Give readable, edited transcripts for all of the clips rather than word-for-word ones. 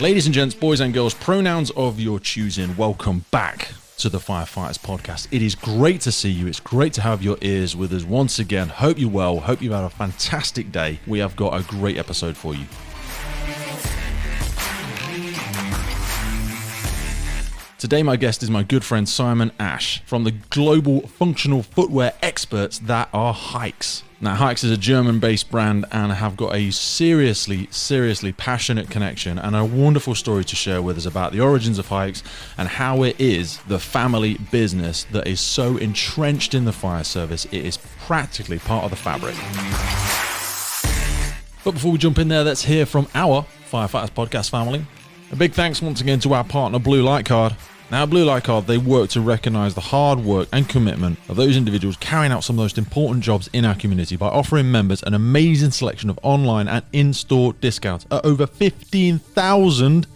Ladies and gents, boys and girls, pronouns of your choosing, welcome back to the Firefighters podcast. It is great to see you. It's great to have your ears with us once again. Hope you're well. Hope you've had a fantastic day. We have got a great episode for you. Today, my guest is my good friend Simon Ash from the global functional footwear experts that are HAIX. Now, HAIX is a German-based brand and have got a seriously passionate connection and a wonderful story to share with us about the origins of HAIX and how it is the family business that is so entrenched in the fire service, it is practically part of the fabric. But before we jump in there, let's hear from our Firefighters podcast family. A big thanks once again to our partner, Blue Light Card. Now, Blue Light Card, they work to recognise the hard work and commitment of those individuals carrying out some of the most important jobs in our community by offering members an amazing selection of online and in-store discounts at over 15,000.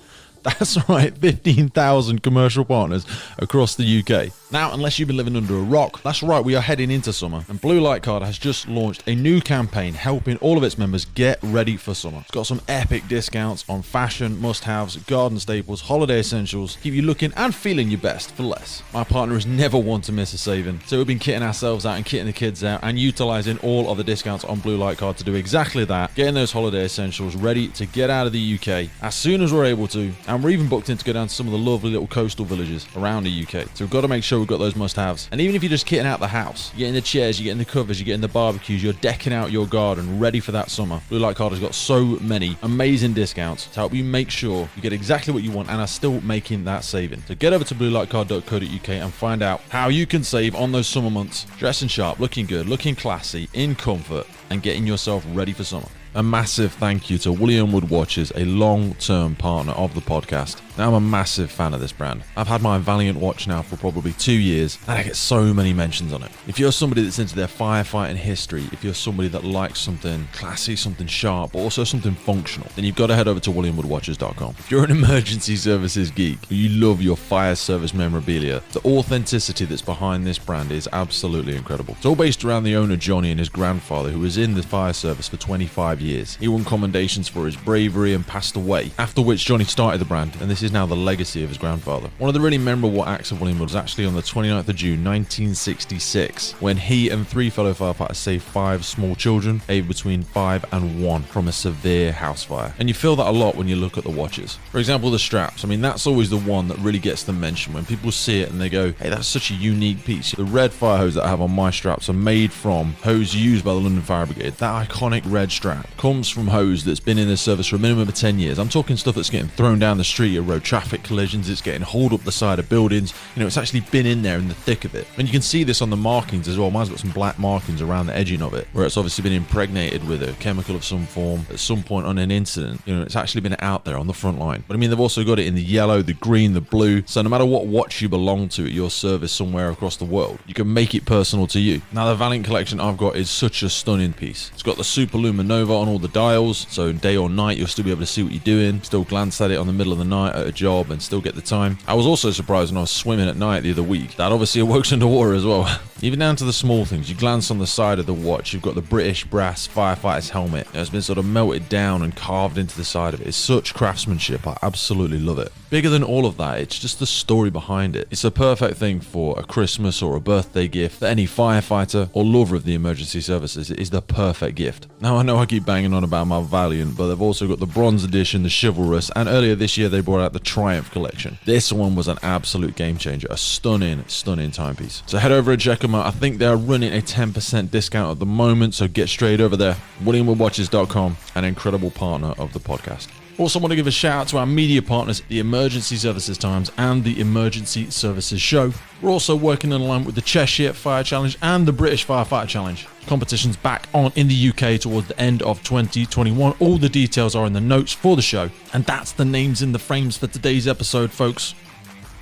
That's right, 15,000 commercial partners across the UK. Now, unless you've been living under a rock, that's right, we are heading into summer, and Blue Light Card has just launched a new campaign helping all of its members get ready for summer. It's got some epic discounts on fashion, must-haves, garden staples, holiday essentials, keep you looking and feeling your best for less. My partner has never one to miss a saving, so we've been kitting ourselves out and kitting the kids out and utilising all of the discounts on Blue Light Card to do exactly that, getting those holiday essentials ready to get out of the UK as soon as we're able to, and we're even booked in to go down to some of the lovely little coastal villages around the UK. So we've got to make sure we've got those must-haves. And even if you're just kitting out the house, you're getting the chairs, you're getting the covers, you're getting the barbecues, you're decking out your garden ready for that summer. Blue Light Card has got so many amazing discounts to help you make sure you get exactly what you want and are still making that saving. So get over to bluelightcard.co.uk and find out how you can save on those summer months. Dressing sharp, looking good, looking classy, in comfort, and getting yourself ready for summer. A massive thank you to William Wood Watches, a long-term partner of the podcast. Now, I'm a massive fan of this brand. I've had my Valiant watch now for probably 2 years, and I get so many mentions on it. If you're somebody that's into their firefighting history, if you're somebody that likes something classy, something sharp, but also something functional, then you've got to head over to williamwoodwatches.com. If you're an emergency services geek, you love your fire service memorabilia, the authenticity that's behind this brand is absolutely incredible. It's all based around the owner, Johnny, and his grandfather, who was in the fire service for 25 years. He won commendations for his bravery and passed away, after which Johnny started the brand, and this is now the legacy of his grandfather. One of the really memorable acts of William Wood was actually on the 29th of June 1966, when he and 3 fellow firefighters saved 5 small children aged between 5 and 1 from a severe house fire. And you feel that a lot when you look at the watches. For example, the straps. I mean, that's always the one that really gets the mention when people see it and they go, hey, that's such a unique piece. The red fire hose that I have on my straps are made from hose used by the London Fire Brigade. That iconic red strap comes from hose that's been in the service for a minimum of 10 years. I'm talking stuff that's getting thrown down the street at road traffic collisions, it's getting hauled up the side of buildings. You know, it's actually been in there in the thick of it. And you can see this on the markings as well. Mine's got some black markings around the edging of it, where it's obviously been impregnated with a chemical of some form at some point on an incident. You know, it's actually been out there on the front line. But I mean, they've also got it in the yellow, the green, the blue. So no matter what watch you belong to at your service somewhere across the world, you can make it personal to you. Now, the Valiant collection I've got is such a stunning piece. It's got the Super Luminova on all the dials, so day or night you'll still be able to see what you're doing, still glance at it on the middle of the night at a job and still get the time. I was also surprised when I was swimming at night the other week. That obviously works underwater as well. Even down to the small things. You glance on the side of the watch, you've got the British brass firefighter's helmet. It's been sort of melted down and carved into the side of it. It's such craftsmanship. I absolutely love it. Bigger than all of that, it's just the story behind it. It's a perfect thing for a Christmas or a birthday gift for any firefighter or lover of the emergency services. It is the perfect gift. Now, I know I keep banging on about my Valiant, but they've also got the Bronze Edition, the Chivalrous, and earlier this year they brought out the Triumph collection. This one was an absolute game changer, a stunning timepiece. So head over and check them out. I think they're running a 10% discount at the moment, so get straight over there. WilliamWoodWatches.com, an incredible partner of the podcast. Also want to give a shout out to our media partners, the Emergency Services Times and the Emergency Services Show. We're also working in line with the Cheshire Fire Challenge and the British Firefighter Challenge. Competition's back on in the UK towards the end of 2021. All the details are in the notes for the show. And that's the names in the frames for today's episode, folks.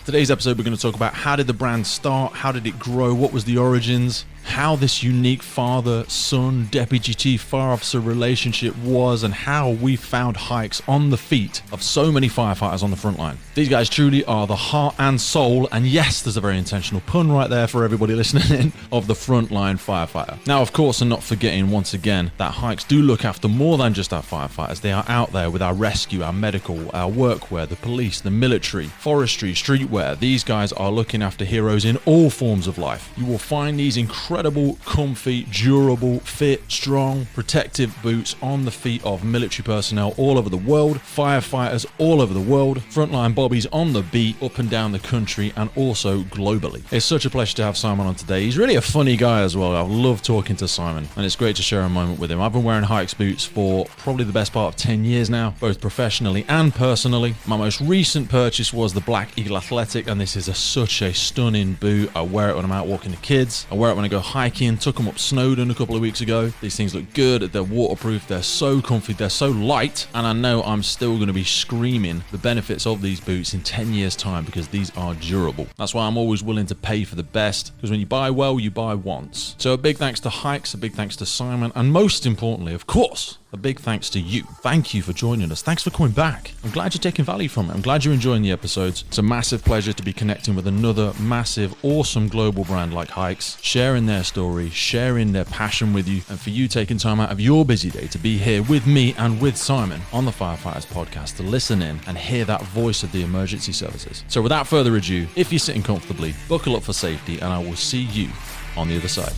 Today's episode, we're going to talk about how did the brand start, how did it grow, what was the origins, how this unique father-son, deputy chief, fire officer relationship was, and how we found HAIX on the feet of so many firefighters on the front line. These guys truly are the heart and soul, and yes, there's a very intentional pun right there for everybody listening in, of the frontline firefighter. Now, of course, and not forgetting once again that HAIX do look after more than just our firefighters. They are out there with our rescue, our medical, our workwear, the police, the military, forestry, streetwear. These guys are looking after heroes in all forms of life. You will find these incredible, comfy, durable, fit, strong, protective boots on the feet of military personnel all over the world, firefighters all over the world, frontline bobbies on the beat, up and down the country, and also globally. It's such a pleasure to have Simon on today. He's really a funny guy as well. I love talking to Simon, and it's great to share a moment with him. I've been wearing HAIX boots for probably the best part of 10 years now, both professionally and personally. My most recent purchase was the Black Eagle Athletic, and this is such a stunning boot. I wear it when I'm out walking the kids. I wear it when I go hiking. Took them up Snowdon a couple of weeks ago. These things look good. They're waterproof. They're so comfy. They're so light, and I know I'm still going to be screaming the benefits of these boots in 10 years time, because these are durable. That's why I'm always willing to pay for the best, because when you buy well, you buy once. So a big thanks to HAIX, a big thanks to Simon, and most importantly, of course, a big thanks to you. Thank you for joining us. Thanks for coming back. I'm glad you're taking value from it. I'm glad you're enjoying the episodes. It's a massive pleasure to be connecting with another massive, awesome global brand like HAIX, sharing their story, sharing their passion with you, and for you taking time out of your busy day to be here with me and with Simon on the Firefighters podcast to listen in and hear that voice of the emergency services. So without further ado, if you're sitting comfortably, buckle up for safety, and I will see you on the other side.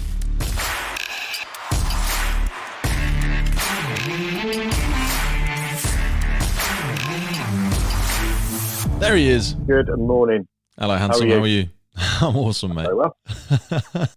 There he is. Good morning. Hello, handsome. How are you? I'm awesome, mate. Very well.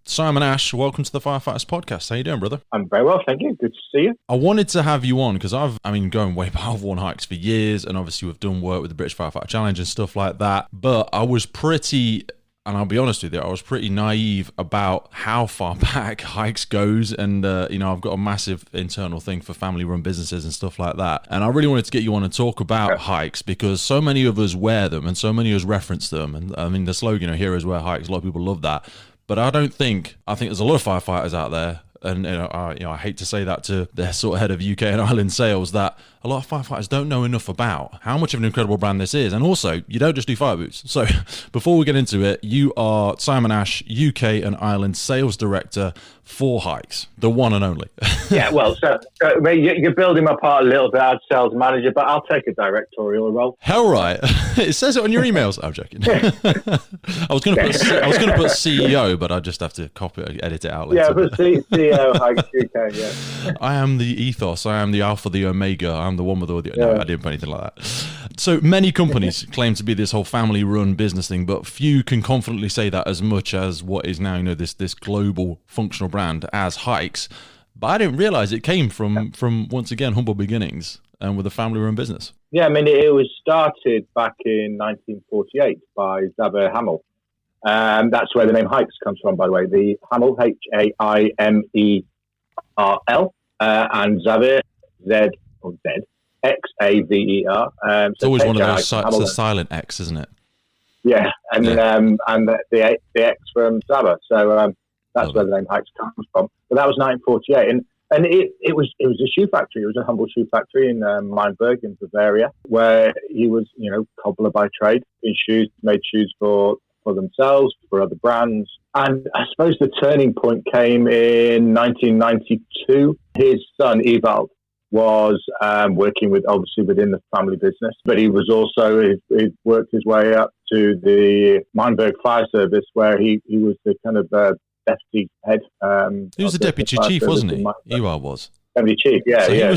Simon Ash, welcome to the Firefighters podcast. How you doing, brother? I'm very well, thank you. Good to see you. I wanted to have you on because I've going way back. I've worn HAIX for years, and obviously we've done work with the British Firefighter Challenge and stuff like that. But I was pretty, and I'll be honest with you, I was pretty naive about how far back HAIX goes. And, I've got a massive internal thing for family-run businesses and stuff like that. And I really wanted to get you on and talk about HAIX, because so many of us wear them and so many of us reference them. And I mean, the slogan, heroes wear HAIX, a lot of people love that. But I think there's a lot of firefighters out there, and I hate to say that to the sort of head of UK and Ireland sales, that a lot of firefighters don't know enough about how much of an incredible brand this is. And also, you don't just do fire boots. So before we get into it, you are Simon Ash, UK and Ireland Sales Director for HAIX, the one and only. Yeah, well, so you're building my part a little bit as sales manager, but I'll take a directorial role. Hell right. It says it on your emails. I'm joking. I was going to put CEO, but I just have to copy it, edit it out later. Yeah, but CEO HAIX UK, yeah. I am the ethos. I am the alpha, the omega. I'm the one with all the... No, I didn't put anything like that. So many companies claim to be this whole family-run business thing, but few can confidently say that as much as what is now, this global functional brand as HAIX. But I didn't realize it came from once again, humble beginnings and with a family-run business. Yeah, I mean, it was started back in 1948 by Xavier Hamel. That's where the name HAIX comes from, by the way. The Hamel, H-A-I-M-E-R-L, and Xavier, X-A-V-E-R. It's always one of those, it's a silent X, isn't it? Yeah, and the X from Xavier. So that's where the name HAIX comes from. But that was 1948, and it was a shoe factory. It was a humble shoe factory in Meinberg in Bavaria, where he was, cobbler by trade in shoes, made shoes for themselves, for other brands. And I suppose the turning point came in 1992. His son, Ewald, was working obviously within the family business, but he was also, he worked his way up to the Meinberg Fire Service, where he was the kind of deputy head. He was the deputy chief, wasn't he? Ewald was. Deputy chief, yeah. So yeah. He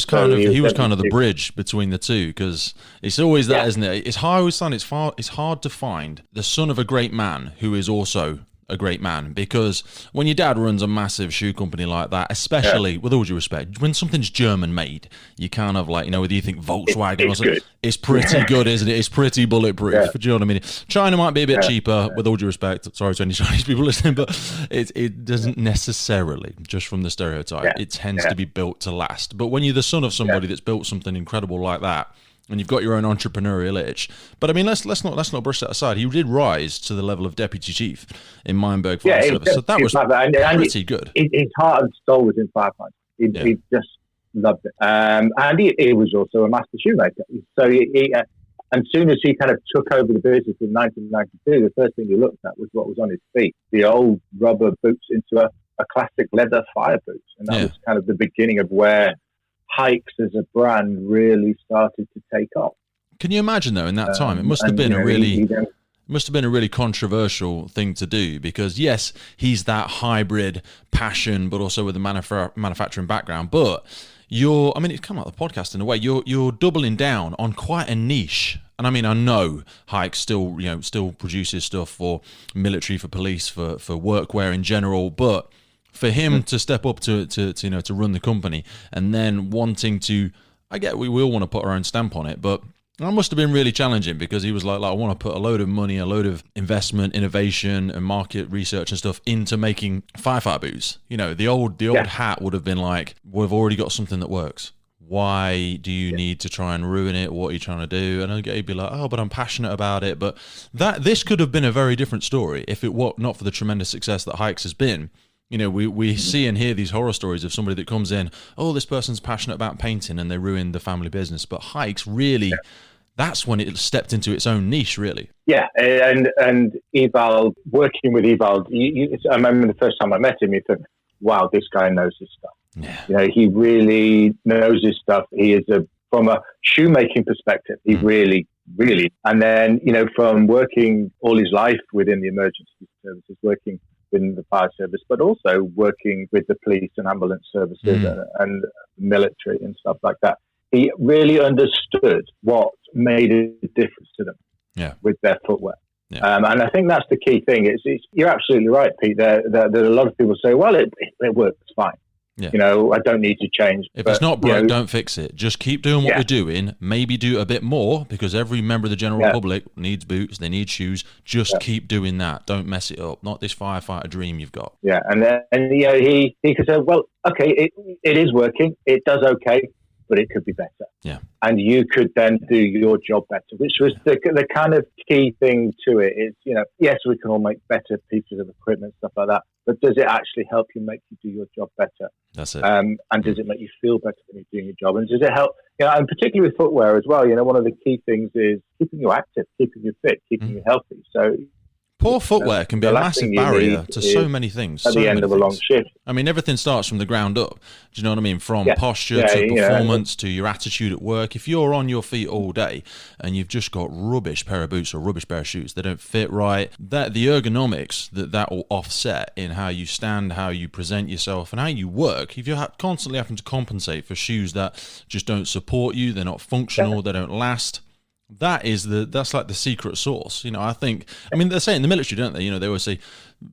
was kind of the bridge between the two, because it's always that, isn't it? It's hard. It's hard to find the son of a great man who is also a great man, because when your dad runs a massive shoe company like that, especially with all due respect, when something's German made, you kind of like, whether you think Volkswagen or something, it's pretty good, isn't it? It's pretty bulletproof. Do you know what I mean? China might be a bit cheaper, with all due respect. Sorry to any Chinese people listening, but it doesn't necessarily, just from the stereotype, it tends to be built to last. But when you're the son of somebody that's built something incredible like that, and you've got your own entrepreneurial itch. But I mean, let's not brush that aside. He did rise to the level of deputy chief in Meinberg Fire Service, so that was pretty good. His heart and soul was in firefighting. He just loved it, and he was also a master shoemaker. So and soon as he kind of took over the business in 1992, the first thing he looked at was what was on his feet, the old rubber boots into a classic leather fire boots. And that was kind of the beginning of where HAIX as a brand really started to take off. Can you imagine, though, in that time? It must have been a really controversial thing to do, because, yes, he's that hybrid passion, but also with a manufacturing background. But it's kind of like the podcast in a way. You're doubling down on quite a niche. And I mean, I know HAIX still produces stuff for military, for police, for workwear in general, but for him to step up to run the company, and then wanting to, I get we all want to put our own stamp on it, but that must have been really challenging, because he was like, I want to put a load of money, a load of investment, innovation, and market research and stuff into making firefighter boots. The old hat would have been like, we've already got something that works. Why do you need to try and ruin it? What are you trying to do? And he'd be like, oh, but I'm passionate about it. But this could have been a very different story if it were not for the tremendous success that HAIX has been. We see and hear these horror stories of somebody that comes in, oh, this person's passionate about painting, and they ruin the family business. But HAIX really, that's when it stepped into its own niche, really. Yeah, and Ewald, working with Ewald, I remember the first time I met him, you thought, wow, this guy knows his stuff. Yeah. He really knows his stuff. He is from a shoemaking perspective, he really, and then, from working all his life within the emergency services, working within the fire service, but also working with the police and ambulance services and military and stuff like that. He really understood what made a difference to them with their footwear. Yeah. And I think that's the key thing. You're absolutely right, Pete. There are a lot of people say, well, it works fine. Yeah. I don't need to change. If it's not broke, don't fix it. Just keep doing what we're doing. Maybe do a bit more, because every member of the general public needs boots, they need shoes. Just keep doing that. Don't mess it up. Not this firefighter dream you've got. Yeah, and he could say, well, okay, it is working. It does okay, but it could be better. Yeah. And you could then do your job better, which was the kind of key thing to it. Is, yes, we can all make better pieces of equipment, stuff like that, but does it actually help you make you do your job better? That's it. And does it make you feel better when you're doing your job? And does it help, and particularly with footwear as well, one of the key things is keeping you active, keeping you fit, keeping you healthy. So poor footwear can be a massive barrier to so many things. At the end of a long shift. I mean, everything starts from the ground up. Do you know what I mean? From posture to performance to your attitude at work. If you're on your feet all day and you've just got rubbish pair of boots or rubbish pair of shoes, they don't fit right, the ergonomics that will offset in how you stand, how you present yourself, and how you work. If you're constantly having to compensate for shoes that just don't support you, they're not functional, they don't last, that's like the secret sauce. I mean, they say in the military, don't they? They always say,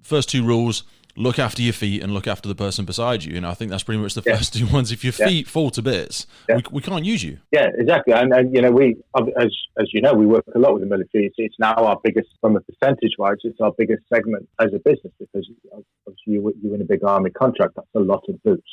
first two rules, look after your feet and look after the person beside you. I think that's pretty much the first two ones. If your feet fall to bits, we can't use you. Yeah, exactly. And we, as you know, we work a lot with the military. It's now our biggest, from a percentage-wise, it's our biggest segment as a business, because obviously you win a big army contract, that's a lot of boots.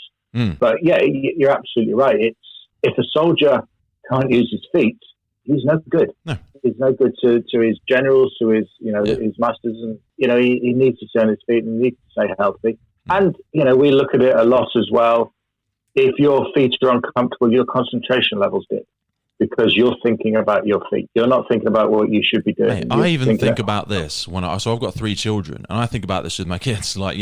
But yeah, you're absolutely right. If a soldier can't use his feet, he's no good. No. He's no good to his generals, to his his masters, and he needs to stay on his feet and needs to stay healthy. And we look at it a lot as well. If your feet are uncomfortable, your concentration levels dip, because you're thinking about your feet. You're not thinking about what you should be doing. Mate, I even think about this so I've got 3 children, and I think about this with my kids. Like,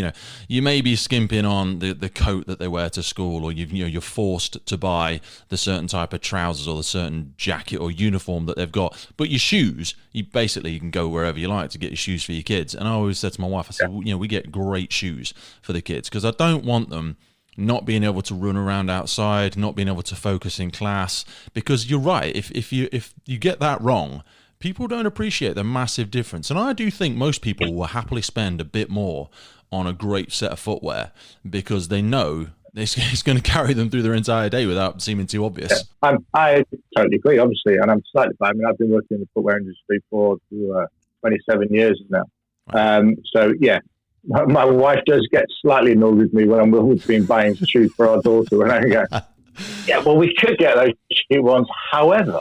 you may be skimping on the coat that they wear to school, or you're forced to buy the certain type of trousers or the certain jacket or uniform that they've got. But your shoes, you can go wherever you like to get your shoes for your kids. And I always said to my wife, I said, we get great shoes for the kids, because I don't want them not being able to run around outside, not being able to focus in class, because you're right. If you get that wrong, people don't appreciate the massive difference. And I do think most people will happily spend a bit more on a great set of footwear, because they know it's going to carry them through their entire day without seeming too obvious. Yeah, I totally agree, obviously, and I'm slightly biased. I mean, I've been working in the footwear industry for 27 years now. Right. So yeah. My wife does get slightly annoyed with me when we've been buying shoes for our daughter, and I go, yeah, well, we could get those cheap ones. However,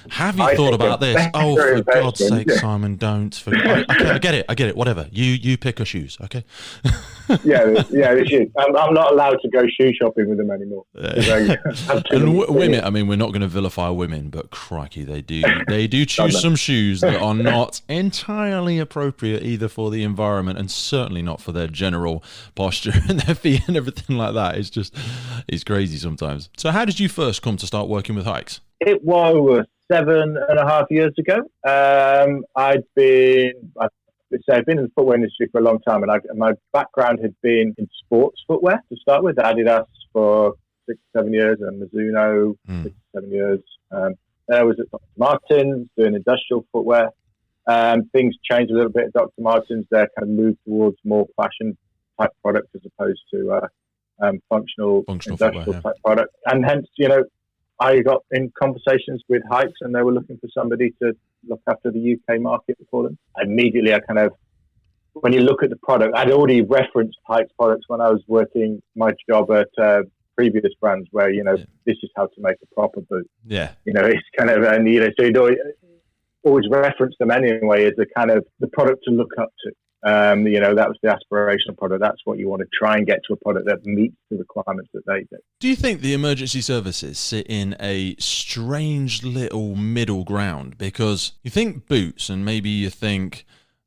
have you thought about this? Oh, for God's sake, Simon, don't. Okay, I get it. Whatever. You pick your shoes, okay? The shoes. I'm not allowed to go shoe shopping with them anymore. And women, I mean, we're not going to vilify women, but crikey, they do choose some shoes that are not entirely appropriate either for the environment and certainly not for their general posture and their feet and everything like that. It's crazy sometimes. So how did you first come to start working with HAIX? It was 7.5 years ago. I've been in the footwear industry for a long time, and my background had been in sports footwear to start with. Adidas for 6-7 years, and Mizuno 6-7 years. Then I was at Dr. Martens doing industrial footwear. Things changed a little bit at Dr. Martens. They kind of moved towards more fashion type products as opposed to functional industrial type product. And hence, I got in conversations with HAIX, and they were looking for somebody to look after the UK market for them. Immediately, when you look at the product, I'd already referenced HAIX products when I was working my job at previous brands where, this is how to make a proper boot. Yeah. It's kind of, so you'd always reference them anyway as the product to look up to. That was the aspirational product. That's what you want to try and get to, a product that meets the requirements that they do. Do you think the emergency services sit in a strange little middle ground? Because you think boots, and maybe you think,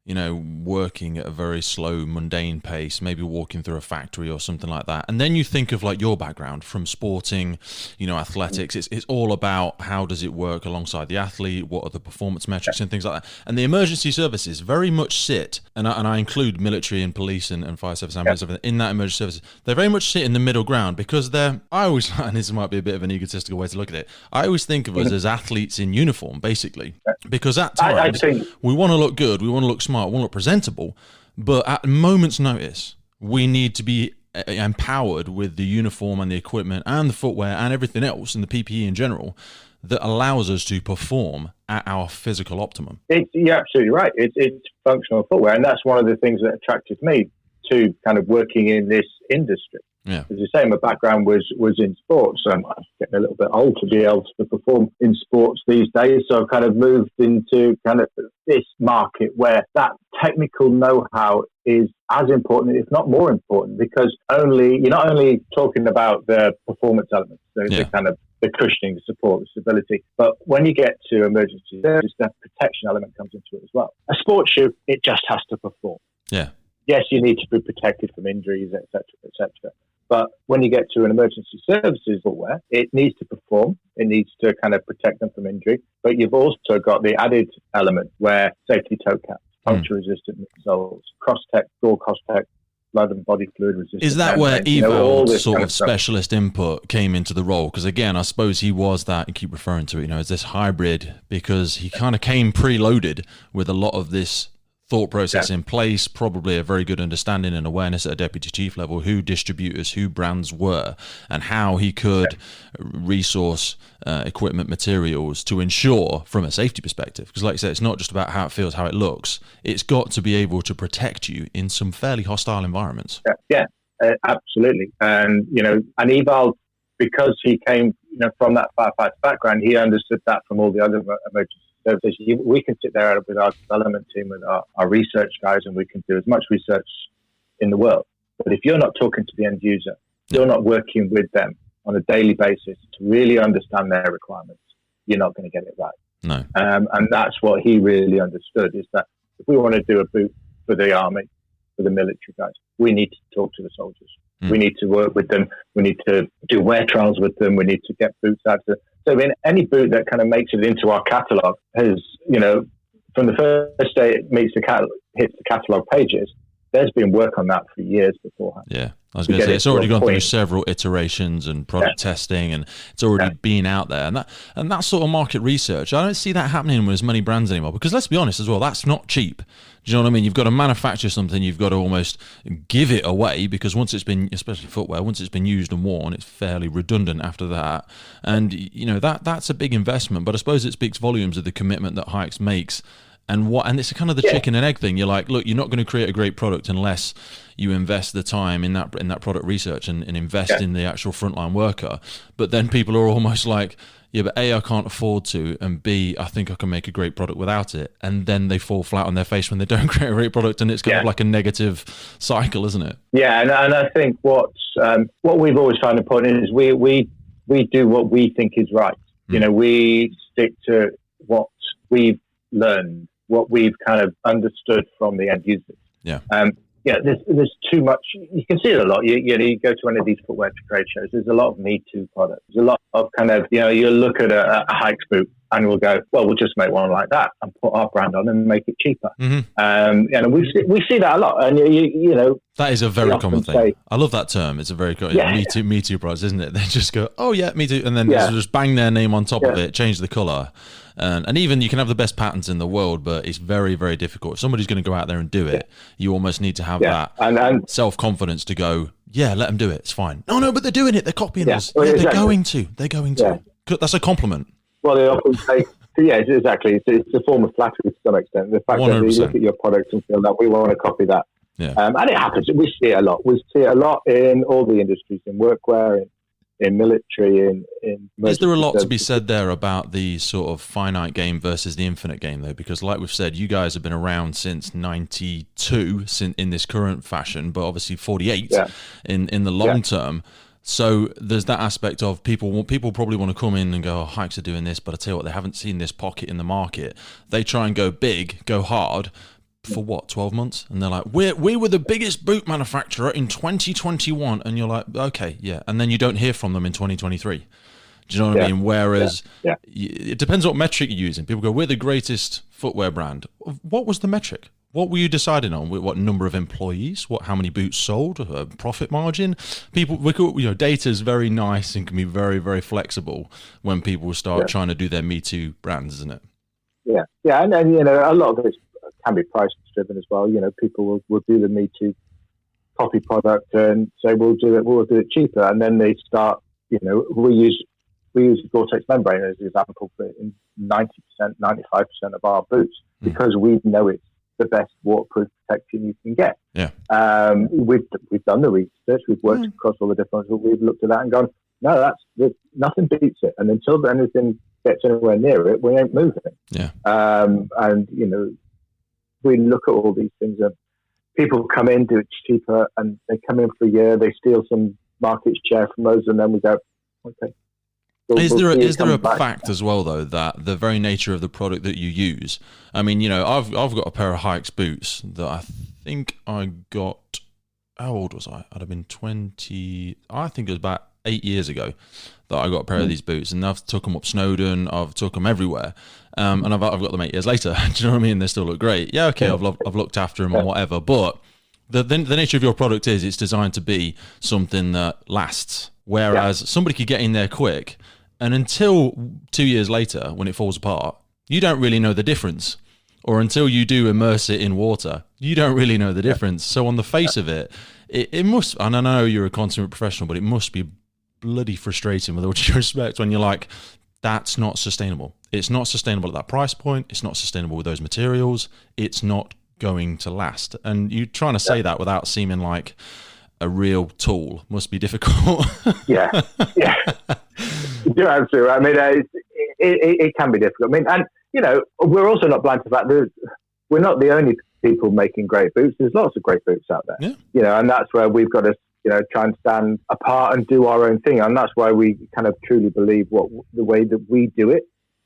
working at a very slow, mundane pace, maybe walking through a factory or something like that. And then you think of like your background from sporting, athletics. It's all about how does it work alongside the athlete? What are the performance metrics and things like that? And the emergency services very much sit, and I include military and police and fire service, ambulance, everything in that emergency services. They very much sit in the middle ground because I always, and this might be a bit of an egotistical way to look at it, I always think of us as athletes in uniform, basically, because at times we want to look good, we want to look smart, we want to look presentable, but at a moment's notice, we need to be empowered with the uniform and the equipment and the footwear and everything else and the PPE in general that allows us to perform at our physical optimum. You're absolutely right. It's functional footwear, and that's one of the things that attracted me to kind of working in this industry. Yeah. As you say, my background was in sports. I'm getting a little bit old to be able to perform in sports these days. So I've kind of moved into kind of this market where that technical know-how is as important, if not more important, because you're not only talking about the performance elements, the kind of the cushioning, the support, the stability, but when you get to emergency services, that protection element comes into it as well. A sports shoe, it just has to perform. Yeah. Yes, you need to be protected from injuries, etc., etc. But when you get to an emergency services footwear, it needs to perform. It needs to kind of protect them from injury. But you've also got the added element where safety toe caps, puncture-resistant midsoles, cross-tech, door cross-tech, blood and body fluid resistant. Is that where Eval's sort of specialist input came into the role? Because again, I suppose he was that, you keep referring to it, as this hybrid, because he kind of came preloaded with a lot of this thought process in place, probably a very good understanding and awareness at a deputy chief level who distributors, who brands were, and how he could resource equipment, materials to ensure from a safety perspective. Because like you said, it's not just about how it feels, how it looks. It's got to be able to protect you in some fairly hostile environments. Absolutely. And, and Eval, because he came from that firefighter background, he understood that from all the other emergency services. We can sit there with our development team, with our research guys, and we can do as much research in the world. But if you're not talking to the end user, you're not working with them on a daily basis to really understand their requirements, you're not going to get it right. No. And that's what he really understood, is that if we want to do a boot for the army, for the military guys, we need to talk to the soldiers. We need to work with them. We need to do wear trials with them. We need to get boots out to. So in any boot that kind of makes it into our catalogue has, from the first day it hits the catalogue pages, there's been work on that for years beforehand. Yeah, I was going to say, it's already gone through several iterations and product testing, and it's already been out there. And that sort of market research, I don't see that happening with as many brands anymore, because let's be honest as well, that's not cheap. Do you know what I mean? You've got to manufacture something, you've got to almost give it away, because once it's been, especially footwear, once it's been used and worn, it's fairly redundant after that. And, that's a big investment, but I suppose it speaks volumes of the commitment that HAIX makes And it's kind of the chicken and egg thing. You're like, look, you're not going to create a great product unless you invest the time in that product research and invest in the actual frontline worker. But then people are almost like, yeah, but A, I can't afford to, and B, I think I can make a great product without it. And then they fall flat on their face when they don't create a great product, and it's kind of like a negative cycle, isn't it? Yeah, and I think what we've always found important is we do what we think is right. You know, we stick to what we've learned, what we've kind of understood from the end users. Yeah. There's too much. You can see it a lot. You go to one of these footwear trade shows. There's a lot of Me Too products. There's a lot of kind of, you look at a HAIX boot and we'll go, well, we'll just make one like that and put our brand on and make it cheaper. And we see that a lot. And you know, that is a very common thing. I love that term. It's a very common Me Too products, isn't it? They just go, oh yeah, Me Too, and then just bang their name on top of it, change the color. And even you can have the best patents in the world, but it's very, very difficult. If somebody's going to go out there and do it, you almost need to have that and self-confidence to go, yeah, let them do it. It's fine. No, but they're doing it. They're copying us. Well, They're going to. That's a compliment. Well, they often say, exactly. It's a form of flattery to some extent. The fact 100%. That we look at your product and feel that we want to copy that. Yeah. And it happens. We see it a lot. We see it a lot in all the industries, in workwear, in military, in is there a lot to be said there about the sort of finite game versus the infinite game, though? Because like we've said, you guys have been around since 92 in this current fashion, but obviously 48 in the long term. So there's that aspect of people probably want to come in and go, oh, HAIX are doing this, but I tell you what, they haven't seen this pocket in the market. They try and go big, go hard, for what, 12 months? And they're like, we were the biggest boot manufacturer in 2021. And you're like, okay, yeah. And then you don't hear from them in 2023. Do you know what I mean? Whereas it depends what metric you're using. People go, we're the greatest footwear brand. What was the metric? What were you deciding on? What number of employees? How many boots sold? Profit margin? Data is very nice and can be very, very flexible when people start trying to do their Me Too brands, isn't it? Yeah, and a lot of this can be price driven as well. You know, people will do the Me Too copy product and say we'll do it cheaper, and then they start. You know, we use Gore-Tex membrane as an example for in 90%, 95% of our boots because we know it's the best waterproof protection you can get. Yeah. We've done the research. We've worked across all the different. We've looked at that and gone, no, nothing beats it. And until anything gets anywhere near it, we ain't moving. Yeah. And you know, we look at all these things and people come in, do it cheaper, and they come in for a year, they steal some market share from us, and then we go, okay. Is there a fact as well, though, that the very nature of the product that you use? I mean, you know, I've got a pair of HAIX boots that I think I got. How old was I? I'd have been 20. I think it was about 8 years ago that I got a pair of these boots, and I've took them up Snowdon. I've took them everywhere, and I've got them 8 years later. Do you know what I mean? They still look great. Yeah, okay, I've looked after them and whatever, but the nature of your product is it's designed to be something that lasts. Whereas somebody could get in there quick, and until 2 years later, when it falls apart, you don't really know the difference. Or until you do immerse it in water, you don't really know the difference. So on the face of it, it must, and I know you're a consummate professional, but it must be bloody frustrating with all due respect when you're like, that's not sustainable. It's not sustainable at that price point. It's not sustainable with those materials. It's not going to last. And you're trying to say that without seeming like a real tool must be difficult. Yeah. You're absolutely right. I mean, it can be difficult. I mean, and you know, we're also not blind to the fact that we're not the only people making great boots. There's lots of great boots out there. Yeah. You know, and that's where we've got to, you know, try and stand apart and do our own thing. And that's why we kind of truly believe the way that we do it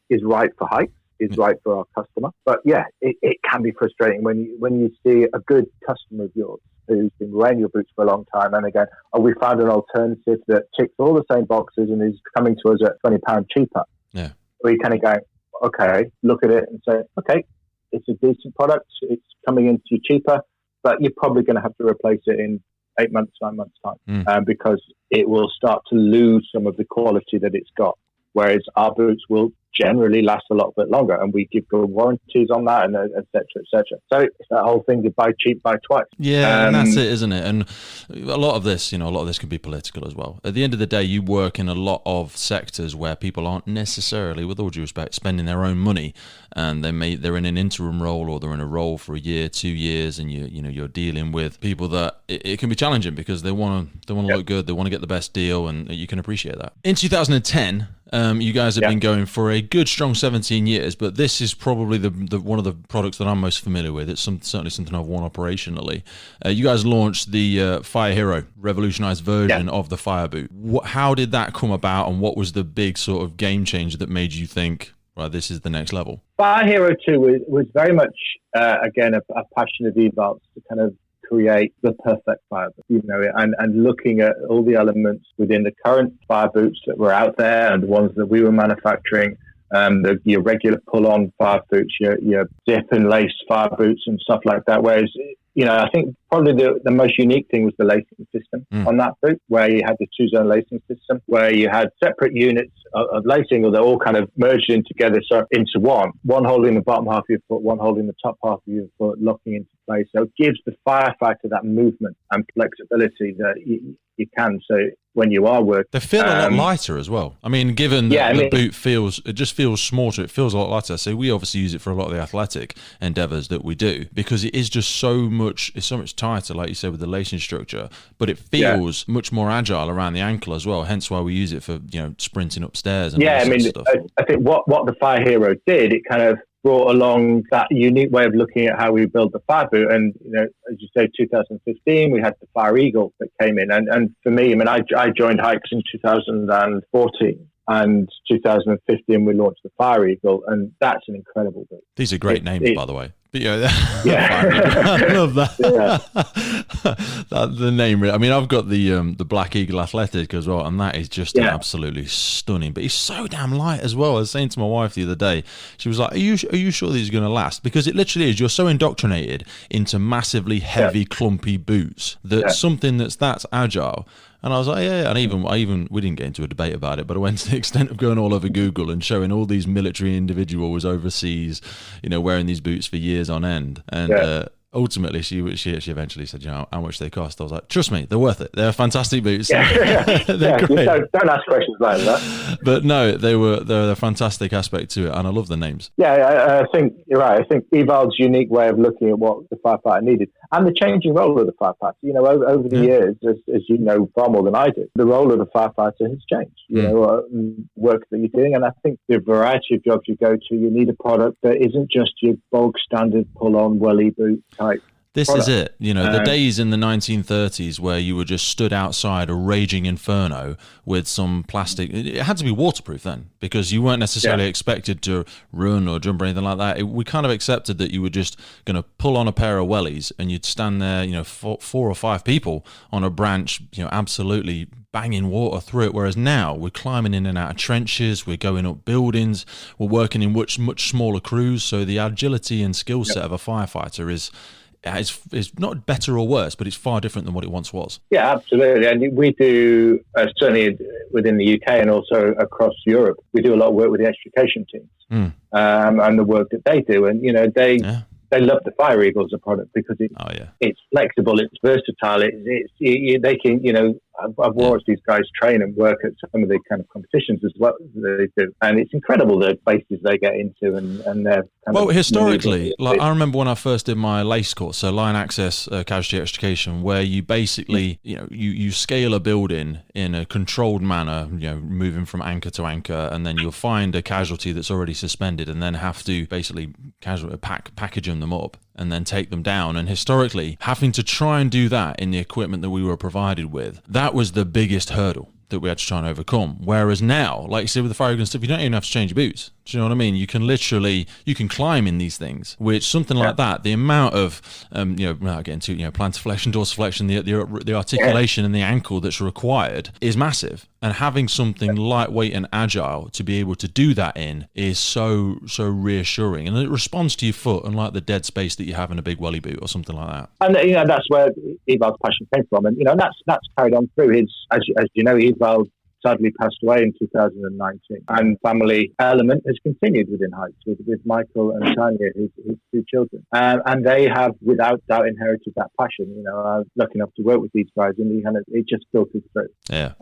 is right for HAIX, is right for our customer. But yeah, it can be frustrating when you see a good customer of yours who's been wearing your boots for a long time, and again, we found an alternative that ticks all the same boxes and is coming to us at £20 cheaper. Yeah. We kind of go, okay, look at it and say, okay, it's a decent product, it's coming into you cheaper, but you're probably going to have to replace it in 8 months, 9 months time, because it will start to lose some of the quality that it's got. Whereas our boots will generally last a lot bit longer, and we give good warranties on that, and et cetera, et cetera. So it's that whole thing to buy cheap, buy twice. Yeah, and that's it, isn't it? And a lot of this can be political as well. At the end of the day, you work in a lot of sectors where people aren't necessarily, with all due respect, spending their own money, and they're in an interim role, or they're in a role for a year, 2 years, and you're dealing with people that it can be challenging because they want to look good, they want to get the best deal, and you can appreciate that. In 2010. You guys have been going for a good strong 17 years, but this is probably the one of the products that I'm most familiar with. It's certainly something I've worn operationally. You guys launched the Fire Hero, revolutionized version of the fire boot. How did that come about, and what was the big sort of game changer that made you think, right, this is the next level? Fire Hero 2 was very much, again, a passion of Eval's to kind of create the perfect fire boot, and looking at all the elements within the current fire boots that were out there and the ones that we were manufacturing, your regular pull-on fire boots, your zip and lace fire boots and stuff like that. Whereas, I think probably the most unique thing was the lacing system on that boot, where you had the 2-zone lacing system, where you had separate units of lacing, or they're all kind of merged in together, so into one holding the bottom half of your foot, one holding the top half of your foot, locking into place. So it gives the firefighter that movement and flexibility that you can. So when you are working, they feel a lot lighter as well. I mean, given that the boot feels smarter, it feels a lot lighter. So we obviously use it for a lot of the athletic endeavors that we do, because it is just so much tighter, like you said, with the lacing structure, but it feels much more agile around the ankle as well. Hence why we use it for sprinting upstairs and stuff. I think what the Fire Hero did, it kind of brought along that unique way of looking at how we build the fire boot. And, as you say, 2015, we had the Fire Eagle that came in. And for me, I joined HAIX in 2014. And 2015, we launched the Fire Eagle, and that's an incredible boot. These are great names, by the way. But, I love that. The name. I mean, I've got the Black Eagle Athletic as well, and that is just absolutely stunning. But it's so damn light as well. I was saying to my wife the other day, she was like, "Are you sure these are going to last?" Because it literally is. You're so indoctrinated into massively heavy, clumpy boots that something that's agile. And I was like, yeah. And even we didn't get into a debate about it, but I went to the extent of going all over Google and showing all these military individuals overseas, wearing these boots for years on end. And ultimately, she eventually said, how much they cost. I was like, trust me, they're worth it. They're fantastic boots. They're great. Don't ask questions like that. But no, they're a fantastic aspect to it, and I love the names. Yeah, I think you're right. I think Eval's unique way of looking at what the firefighter needed, and the changing role of the firefighter. Over the years, as you know far more than I do, the role of the firefighter has changed. Work that you're doing, and I think the variety of jobs you go to, you need a product that isn't just your bog standard pull-on welly boot type. This is it. The days in the 1930s where you were just stood outside a raging inferno with some plastic. It had to be waterproof then, because you weren't necessarily expected to run or jump or anything like that. We kind of accepted that you were just going to pull on a pair of wellies and you'd stand there, 4 or 5 people on a branch, absolutely banging water through it. Whereas now we're climbing in and out of trenches, we're going up buildings, we're working in much smaller crews. So the agility and skill set of a firefighter is not better or worse, but it's far different than what it once was. Yeah, absolutely. And we do, certainly within the UK and also across Europe, we do a lot of work with the extrication teams and the work that they do. And, they love the Fire Eagle as a product because it's flexible, it's versatile, they can, I've watched these guys train and work at some of the kind of competitions as well that they do, and it's incredible the places they get into and they're historically, I remember when I first did my LACE course, so line access casualty extrication, where you basically you scale a building in a controlled manner, moving from anchor to anchor, and then you'll find a casualty that's already suspended, and then have to basically package them up and then take them down. And historically, having to try and do that in the equipment that we were provided with, that was the biggest hurdle that we had to try and overcome. Whereas now, like you said with the Fire Eagle and stuff, you don't even have to change your boots. Do you know what I mean? You can climb in these things, which something like that, the amount of, without getting to, plantar flexion, dorsiflexion, the articulation in the ankle that's required is massive. And having something lightweight and agile to be able to do that in is so reassuring. And it responds to your foot, unlike the dead space that you have in a big welly boot or something like that. And, that's where Eval's passion came from. And, that's carried on through his, as you know, Eval sadly passed away in 2019. And family element has continued within HAIX with Michael and Tanya, his two children. And they have, without doubt, inherited that passion. You know, I'm lucky enough to work with these guys, and it just filters through. Yeah.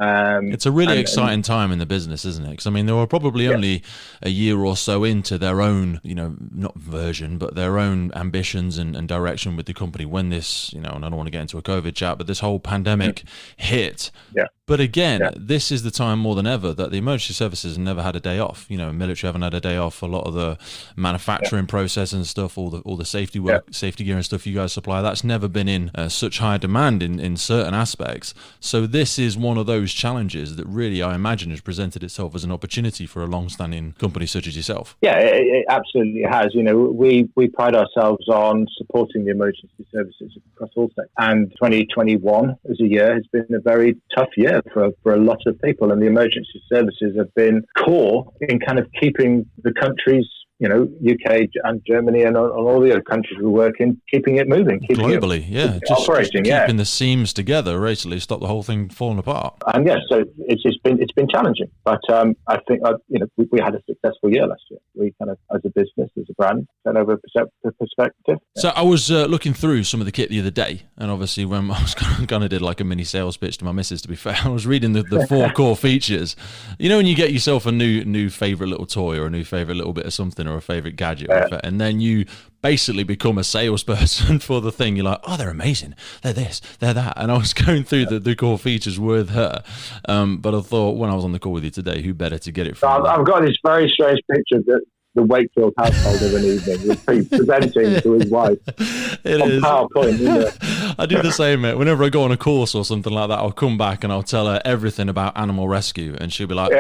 It's a really exciting time in the business, isn't it? Because, I mean, they were probably only a year or so into their own, you know, not version, but their own ambitions and direction with the company when this, you know, and I don't want to get into a COVID chat, but this whole pandemic hit. Yeah. But again, this is the time more than ever that the emergency services have never had a day off. You know, military haven't had a day off. A lot of the manufacturing process and stuff, all the safety work, safety gear and stuff you guys supply, that's never been in such high demand in certain aspects. So this is one of those challenges that really, I imagine, has presented itself as an opportunity for a long-standing company such as yourself. Yeah, it absolutely has. You know, we pride ourselves on supporting the emergency services across all sectors. And 2021 as a year has been a very tough year for a lot of people, and the emergency services have been core in kind of keeping the countries, you know, UK and Germany and all the other countries we work in, keeping it moving, keeping globally, it operating, just keeping the seams together, basically stop the whole thing falling apart. And yes, so it's been challenging, but I think you know we had a successful year last year. We kind of, as a business, as a brand, turnover perspective. So I was looking through some of the kit the other day, and obviously when I was kind of did like a mini sales pitch to my missus. To be fair, I was reading the 4 core features. You know, when you get yourself a new favorite little toy or a new favorite little bit of something, or a favorite gadget, and then you basically become a salesperson for the thing. You're like, oh, they're amazing, they're this, they're that. And I was going through the core features with her, but I thought when I was on the call with you today, who better to get it from? I've got this very strange picture that the Wakefield household of an evening with presenting to his wife on PowerPoint. You know? I do the same, mate. Whenever I go on a course or something like that, I'll come back and I'll tell her everything about animal rescue, and she'll be like,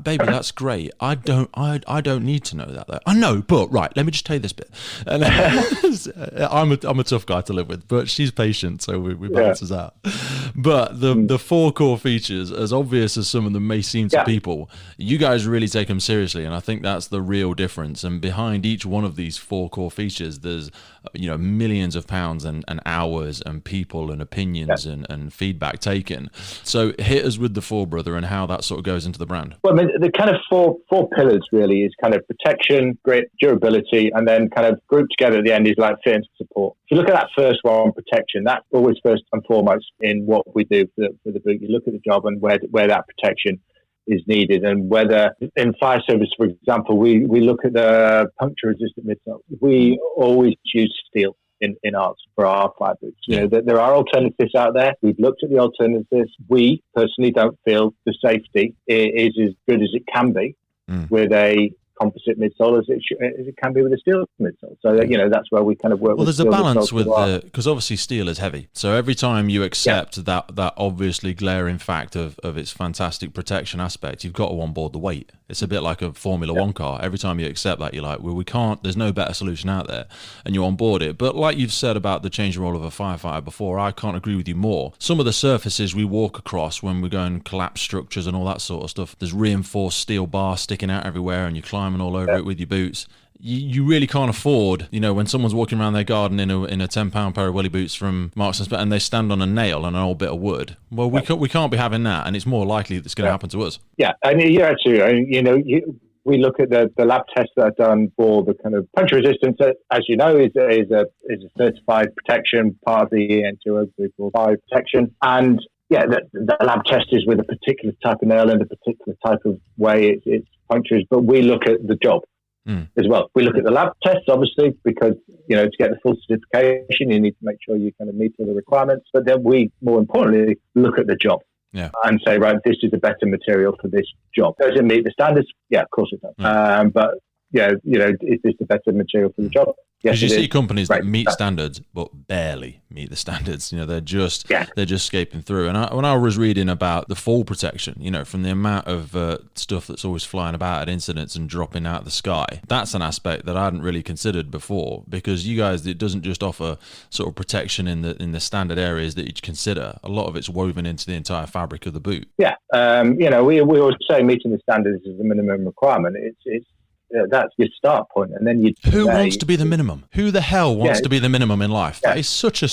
"Baby, that's great. I don't need to know that though. I know, but right, let me just tell you this bit." And I'm a tough guy to live with, but she's patient, so we balance us out. But the 4 core features, as obvious as some of them may seem to people, you guys really take them seriously, and I think that's the real difference. And behind each one of these 4 core features, there's, you know, millions of pounds and hours and people and opinions and feedback taken. So hit us with the 4, brother, and how that sort of goes into the brand. Well, I mean, the kind of four pillars really is kind of protection, grit, durability, and then kind of grouped together at the end is like fit and support. If you look at that first one, protection, that's always first and foremost in what we do for the boot. You look at the job and where that protection is needed, and whether in fire service, for example, we look at the puncture resistant midsole. We always use steel in ours for our fire boots. You know, that there are alternatives out there. We've looked at the alternatives. We personally don't feel the safety is as good as it can be with a composite midsole as it can be with a steel midsole. So, you know, that's where we kind of work. Well, there's a balance with because obviously steel is heavy. So every time you accept that obviously glaring fact of its fantastic protection aspect, you've got to onboard the weight. It's a bit like a Formula One car. Every time you accept that, you're like, well, we can't, there's no better solution out there, and you onboard it. But like you've said about the changing role of a firefighter before, I can't agree with you more. Some of the surfaces we walk across when we go and collapse structures and all that sort of stuff, there's reinforced steel bars sticking out everywhere, and you're climbing all over it with your boots. You really can't afford, you know, when someone's walking around their garden in a £10 pair of welly boots from Marks & Spencer and they stand on a nail and an old bit of wood. Well, we can't be having that, and it's more likely that it's going to happen to us. Yeah, and you're absolutely, you know, we look at the lab tests that are done for the kind of puncture resistance, as you know, is a certified protection, part of the EN20345 protection. And yeah, the lab test is with a particular type of nail and a particular type of way it's punctures, but we look at the job. As well. We look at the lab tests, obviously, because, you know, to get the full certification, you need to make sure you kind of meet all the requirements. But then we, more importantly, look at the job and say, right, this is a better material for this job. Does it meet the standards? Yeah, of course it does. But, yeah, you know, is this the better material for the job? Because you see companies that meet standards but barely meet the standards. You know, they're just scaping through. And when I was reading about the fall protection, you know, from the amount of stuff that's always flying about at incidents and dropping out of the sky, that's an aspect that I hadn't really considered before, because you guys, it doesn't just offer sort of protection in the standard areas that you'd consider. A lot of it's woven into the entire fabric of the boot. Yeah, you know, we always say meeting the standards is the minimum requirement. It's that's your start point, and then who wants to be the minimum? Who the hell wants to be the minimum in life? That is such a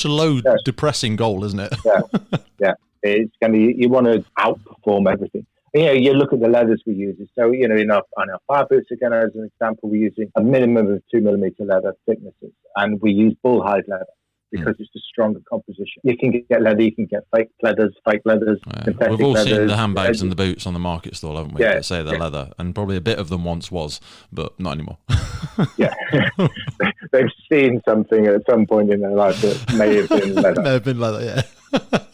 low, depressing goal, isn't it? It's going to, you want to outperform everything. You look at the leathers we use. So, in our fire boots, again, as an example, we're using a minimum of 2mm leather thicknesses, and we use bull hide leather because it's a stronger composition. You can get leather, you can get fake leathers, synthetic We've all leathers. seen the handbags and the boots on the market stall, haven't we? Yeah, That say they're leather, and probably a bit of them once was, but not anymore. Yeah. They've seen something at some point in their life that may have been leather. May have been leather, yeah.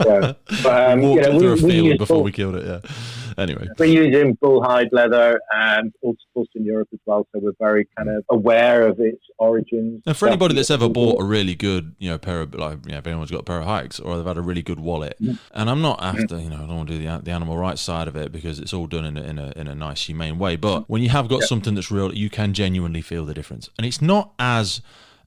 Yeah. But, we walked it through a field before we killed it, yeah. Anyway. We're using bull hide leather and also in Europe as well, so we're very kind of aware of its origins. And for anybody that's ever bought a really good, pair of, if anyone's got a pair of HAIX or they've had a really good wallet, and I'm not after, I don't want to do the animal rights side of it because it's all done in a nice, humane way, but when you have got something that's real, you can genuinely feel the difference. And it's not as,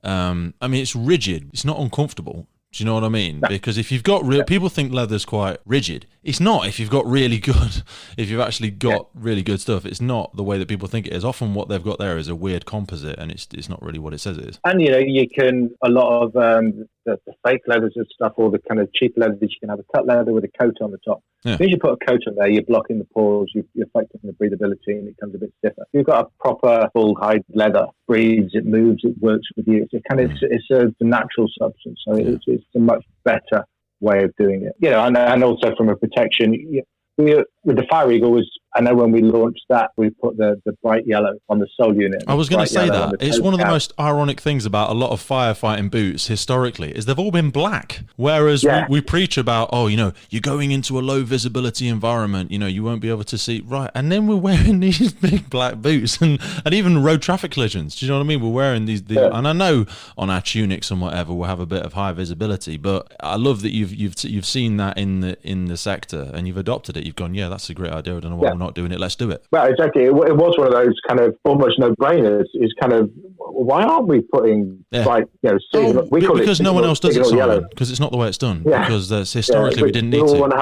it's rigid, it's not uncomfortable. Do you know what I mean? Because if you've got people think leather's quite rigid. It's not. If you've got really good, if you've actually got really good stuff, it's not the way that people think it is. Often what they've got there is a weird composite, and it's not really what it says it is. And you can, a lot of the fake leathers and stuff, or the kind of cheap leathers, you can have a cut leather with a coat on the top. Yeah. As soon as you put a coat on there, you're blocking the pores, you're affecting the breathability, and it becomes a bit stiffer. If you've got a proper bull hide leather, breathes, it moves, it works with you. It's a natural substance, so it's a much better way of doing it. And also from a protection, with the Fire Eagle I know when we launched that, we put the bright yellow on the sole unit. I was going to say that. It's one of the most ironic things about a lot of firefighting boots historically is they've all been black. Whereas we preach about, you're going into a low visibility environment, you won't be able to see. Right. And then we're wearing these big black boots and even road traffic collisions. Do you know what I mean? We're wearing these and I know on our tunics and whatever, we'll have a bit of high visibility, but I love that you've seen that in the sector and you've adopted it. You've gone, that's a great idea. I don't know why we're not doing it. Let's do it. Well, exactly. It was one of those kind of almost no-brainers. Is kind of, why aren't we putting we call because it no one else does it, yellow. Because it's not the way it's done. Yeah. Because historically we didn't need to. We want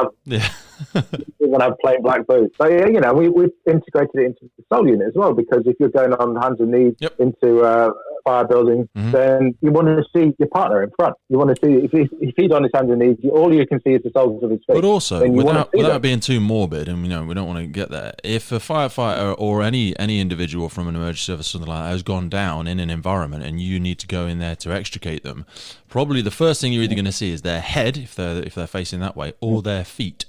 to have plain black boots. But we've integrated it into the sole unit as well, because if you're going on hands and knees into a fire building, then you want to see your partner in front. You want to see if he's on his hands and knees, all you can see is the soles of his feet. But also, without being too morbid, and we don't want to get there, if a firefighter or any individual from an emergency service or something like that has gone down in an environment and you need to go in there to extricate them, probably the first thing you're either going to see is their head, if they're facing that way, or their feet.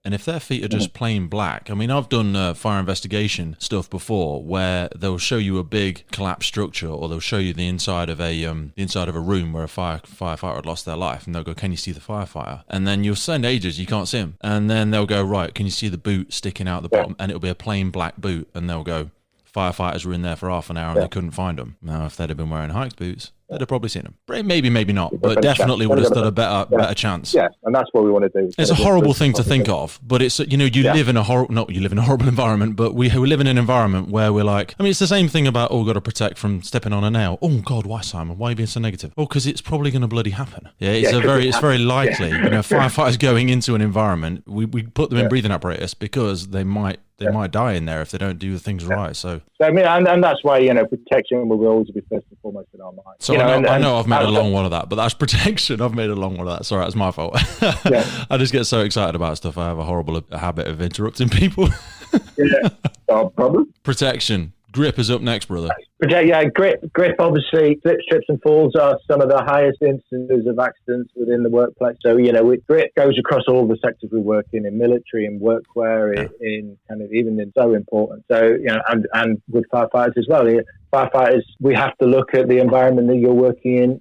And if their feet are just plain black, I've done fire investigation stuff before where they'll show you a big collapsed structure, or they'll show you the inside of a room where a firefighter had lost their life, and they'll go, "Can you see the firefighter?" And then you'll send ages, you can't see him, and then they'll go, "Right, can you see the boot sticking out the bottom?" And it'll be a plain black boot, and they'll go, "Firefighters were in there for half an hour and they couldn't find them." Now, if they'd have been wearing HAIX boots, they'd have probably seen them. Maybe not, but definitely would have stood a better chance. Yeah, and that's what we want to do. It's a horrible thing to think of, but it's, you live in a horrible environment, but we live in an environment where we're like, it's the same thing about, got to protect from stepping on a nail. Oh God, why, Simon? Why are you being so negative? Oh, because it's probably going to bloody happen. Yeah, it's very likely. Firefighters going into an environment, we put them in breathing apparatus because they might die in there if they don't do the things right. So and that's why protection will always be first and foremost in our mind. So I know I've made a long one of that, but that's protection. I've made a long one of that. Sorry, that's my fault. I just get so excited about stuff. I have a horrible habit of interrupting people. No problem. Protection. Grip is up next, brother. Grip. Obviously, slips, trips, and falls are some of the highest instances of accidents within the workplace. So, grip goes across all the sectors we work in military, in workwear, in kind of even in so important. So, and with firefighters as well. Firefighters, we have to look at the environment that you're working in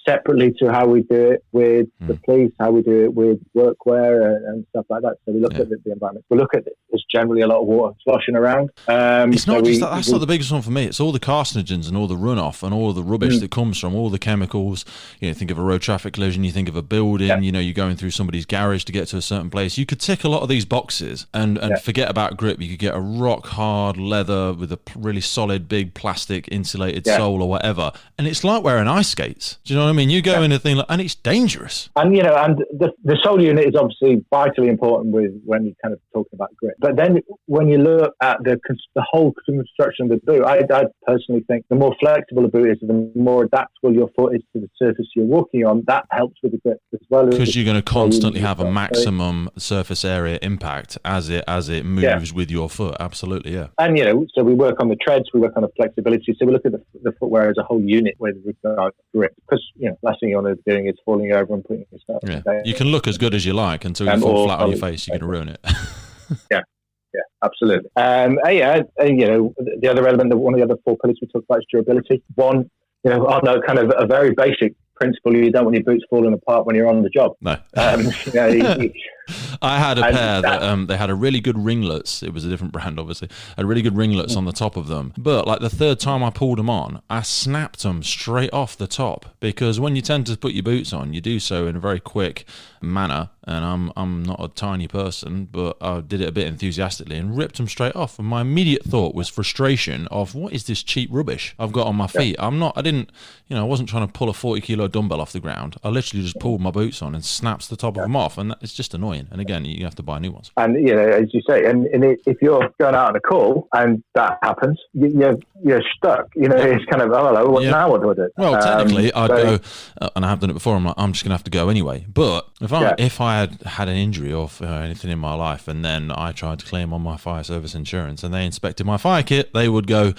separately to how we do it with the police, how we do it with workwear and stuff like that. So we look at the environment. We look at it. There's generally a lot of water sloshing around. It's not just that. That's not the biggest one for me. It's all the carcinogens and all the runoff and all the rubbish that comes from all the chemicals. Think of a road traffic collision, you think of a building, you're going through somebody's garage to get to a certain place. You could tick a lot of these boxes and forget about grip. You could get a rock hard leather with a really solid big big plastic insulated sole or whatever, and it's like wearing ice skates. Do you know what I mean? You go in a thing and it's dangerous. And and the sole unit is obviously vitally important when you're kind of talking about grip. But then when you look at the whole construction of the boot, I personally think the more flexible a boot is, the more adaptable your foot is to the surface you're walking on. That helps with the grip as well. Because you're going to constantly have a maximum surface area impact as it moves with your foot. Absolutely, yeah. And so we work on the treads, we work on the flexibility. So we look at the footwear as a whole unit with regard to grip. Because last thing you want to be doing is falling over and putting yourself. Yeah. You can look as good as you like until you fall flat on your face. You're going to ruin it. Yeah, absolutely. The other element, one of the other 4 pillars we talked about is durability. One, on kind of a very basic principle, you don't want your boots falling apart when you're on the job. No. I had a pair that they had a really good ringlets. It was a different brand, obviously. Had really good ringlets on the top of them. But like the third time I pulled them on, I snapped them straight off the top, because when you tend to put your boots on, you do so in a very quick manner. And I'm not a tiny person, but I did it a bit enthusiastically and ripped them straight off. And my immediate thought was frustration of, what is this cheap rubbish I've got on my feet? I wasn't trying to pull a 40-kilo dumbbell off the ground. I literally just pulled my boots on and snapped the top of them off, and it's just annoying. And again, you have to buy new ones. And as you say, and if you're going out on a call and that happens, you're stuck. It's kind of, hello, now what do I do? Well, technically, I'd go, and I have done it before. I'm just going to have to go anyway. But if I had an injury or anything in my life, and then I tried to claim on my fire service insurance, and they inspected my fire kit, they would go,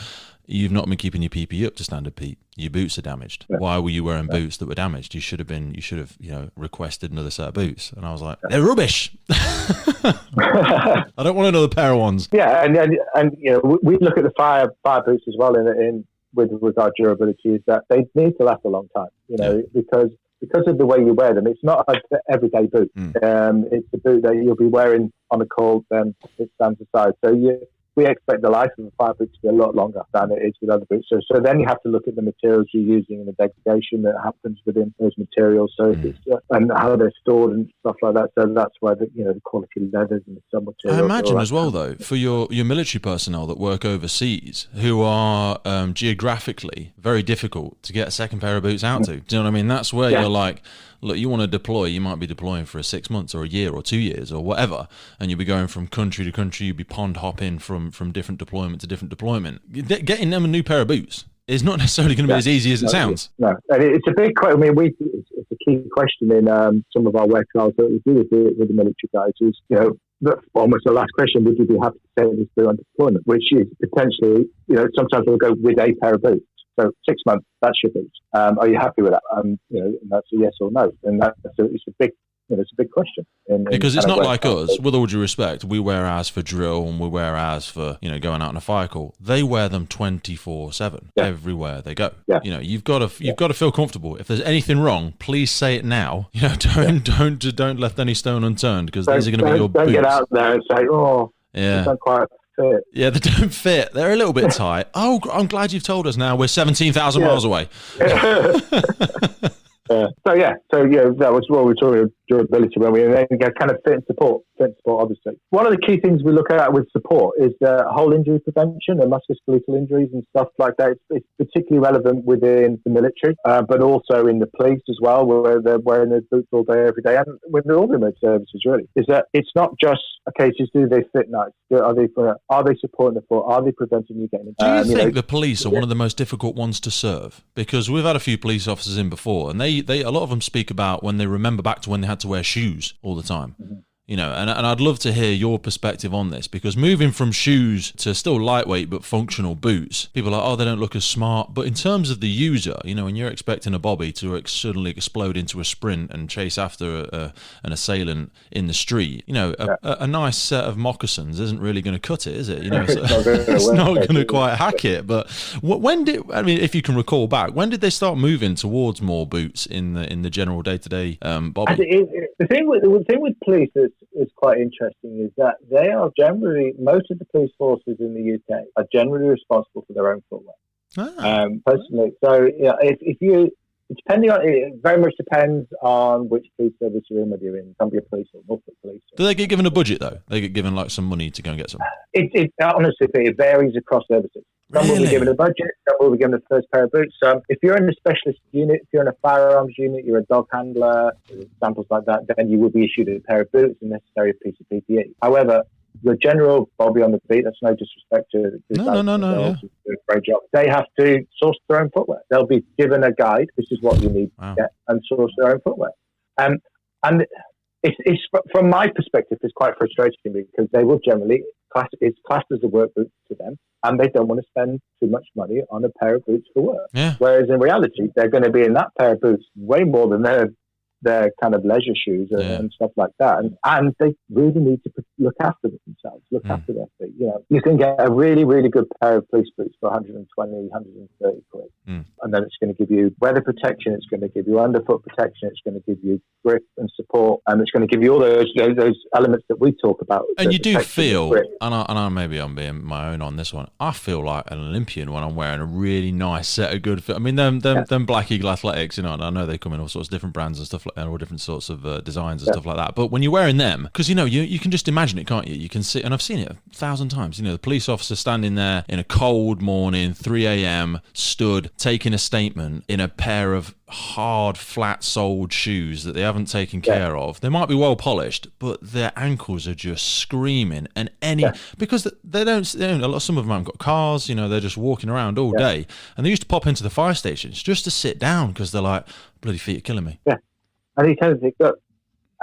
"You've not been keeping your PPE up to standard, Pete. Your boots are damaged. Yeah. Why were you wearing boots that were damaged? You should have requested another set of boots." And I was like, "They're rubbish. I don't want another pair of ones." Yeah, and we look at the fire boots as well in with regard to durability, is that they need to last a long time. Because of the way you wear them, it's not an everyday boot. It's a boot that you'll be wearing on a call, then it stands aside. So we expect the life of a fire boot to be a lot longer than it is with other boots. So then you have to look at the materials you're using and the degradation that happens within those materials. So if it's, and how they're stored and stuff like that. So that's why the quality leathers and some materials. I imagine as well, though, for your military personnel that work overseas, who are geographically very difficult to get a second pair of boots out to. Do you know what I mean? That's where you're like, look, you want to deploy, you might be deploying for 6 months or a year or 2 years or whatever, and you'll be going from country to country, you'll be pond hopping from different deployment to different deployment. Getting them a new pair of boots is not necessarily going to be as easy as it sounds. No, and it's a big question. I mean, it's a key question in some of our wear trials that we do with the military guys is, almost the last question, would you be happy to take this boot on deployment? Which is potentially, sometimes we'll go with a pair of boots. So 6 months, that's your boots. Are you happy with that? And that's a yes or no. And it's a big question. Because it's not like us, with all due respect, we wear ours for drill and we wear ours for, going out on a fire call. They wear them 24/7 everywhere they go. Yeah. You've got to feel comfortable. If there's anything wrong, please say it now. Don't let any stone unturned, because these are going to be your boots. Don't get out there and say, it's not quite fit. Yeah, they don't fit. They're a little bit tight. Oh, I'm glad you've told us now. We're 17,000 miles away. So that was what we were talking about, durability, when we then kind of fit and support, obviously. One of the key things we look at with support is whole injury prevention and musculoskeletal injuries and stuff like that. It's particularly relevant within the military, but also in the police as well, where they're wearing their boots all day, every day, and with all the military services, really. Is that it's not just do they fit nice? Are they supporting the foot? Are they preventing you getting injured? Do you think the police are one of the most difficult ones to serve? Because we've had a few police officers in before, and they a lot of them speak about when they remember back to when they had to wear shoes all the time. Mm-hmm. And I'd love to hear your perspective on this, because moving from shoes to still lightweight but functional boots, people are like, they don't look as smart. But in terms of the user, when you're expecting a bobby to suddenly explode into a sprint and chase after an assailant in the street, a nice set of moccasins isn't really going to cut it, is it? It's not going to quite hack it. But if you can recall back, when did they start moving towards more boots in the general day-to-day bobby? The thing with police is quite interesting is that they are most of the police forces in the UK are generally responsible for their own footwear. Personally, so if you, depending on it, very much depends on which police service you're in, whether you're in Cumbria Police or Norfolk Police. Do they get given a budget though? They get given some money to go and get some. Honestly, it varies across services. Some will be given a budget, some will be given the first pair of boots. If you're in a specialist unit, if you're in a firearms unit, you're a dog handler, examples like that, then you will be issued a pair of boots and necessary piece of PPE. However, your general Bobby on the beat, that's no disrespect to No, do a great job. They have to source their own footwear. They'll be given a guide. This is what you need to get, and source their own footwear. And it's from my perspective, it's quite frustrating because they will generally it's classed as a work boot to them, and they don't want to spend too much money on a pair of boots for work. Yeah. Whereas in reality, they're going to be in that pair of boots way more than their kind of leisure shoes and stuff like that. And they really need to look after themselves, look after their feet. You know, you can get a really, really good pair of police boots for 120, 130 quid. And then it's going to give you weather protection, it's going to give you underfoot protection, it's going to give you grip and support, and it's going to give you all those elements that we talk about. And you do feel, and maybe I'm being my own on this one, I feel like an Olympian when I'm wearing a really nice set of good fit. I mean, them Black Eagle Athletics, you know, and I know they come in all sorts of different brands and stuff like that, all different sorts of designs and stuff like that. But when you're wearing them, because, you know, you can just imagine it, can't you? You can see, and I've seen it 1,000 times, you know, the police officer standing there in a cold morning, 3 a.m., stood, taking a statement in a pair of hard, flat-soled shoes that they haven't taken care of. They might be well polished, but their ankles are just screaming. And because they don't, some of them haven't got cars, you know, they're just walking around all day. And they used to pop into the fire stations just to sit down because they're like, bloody feet are killing me. Yeah. And he tells me, look,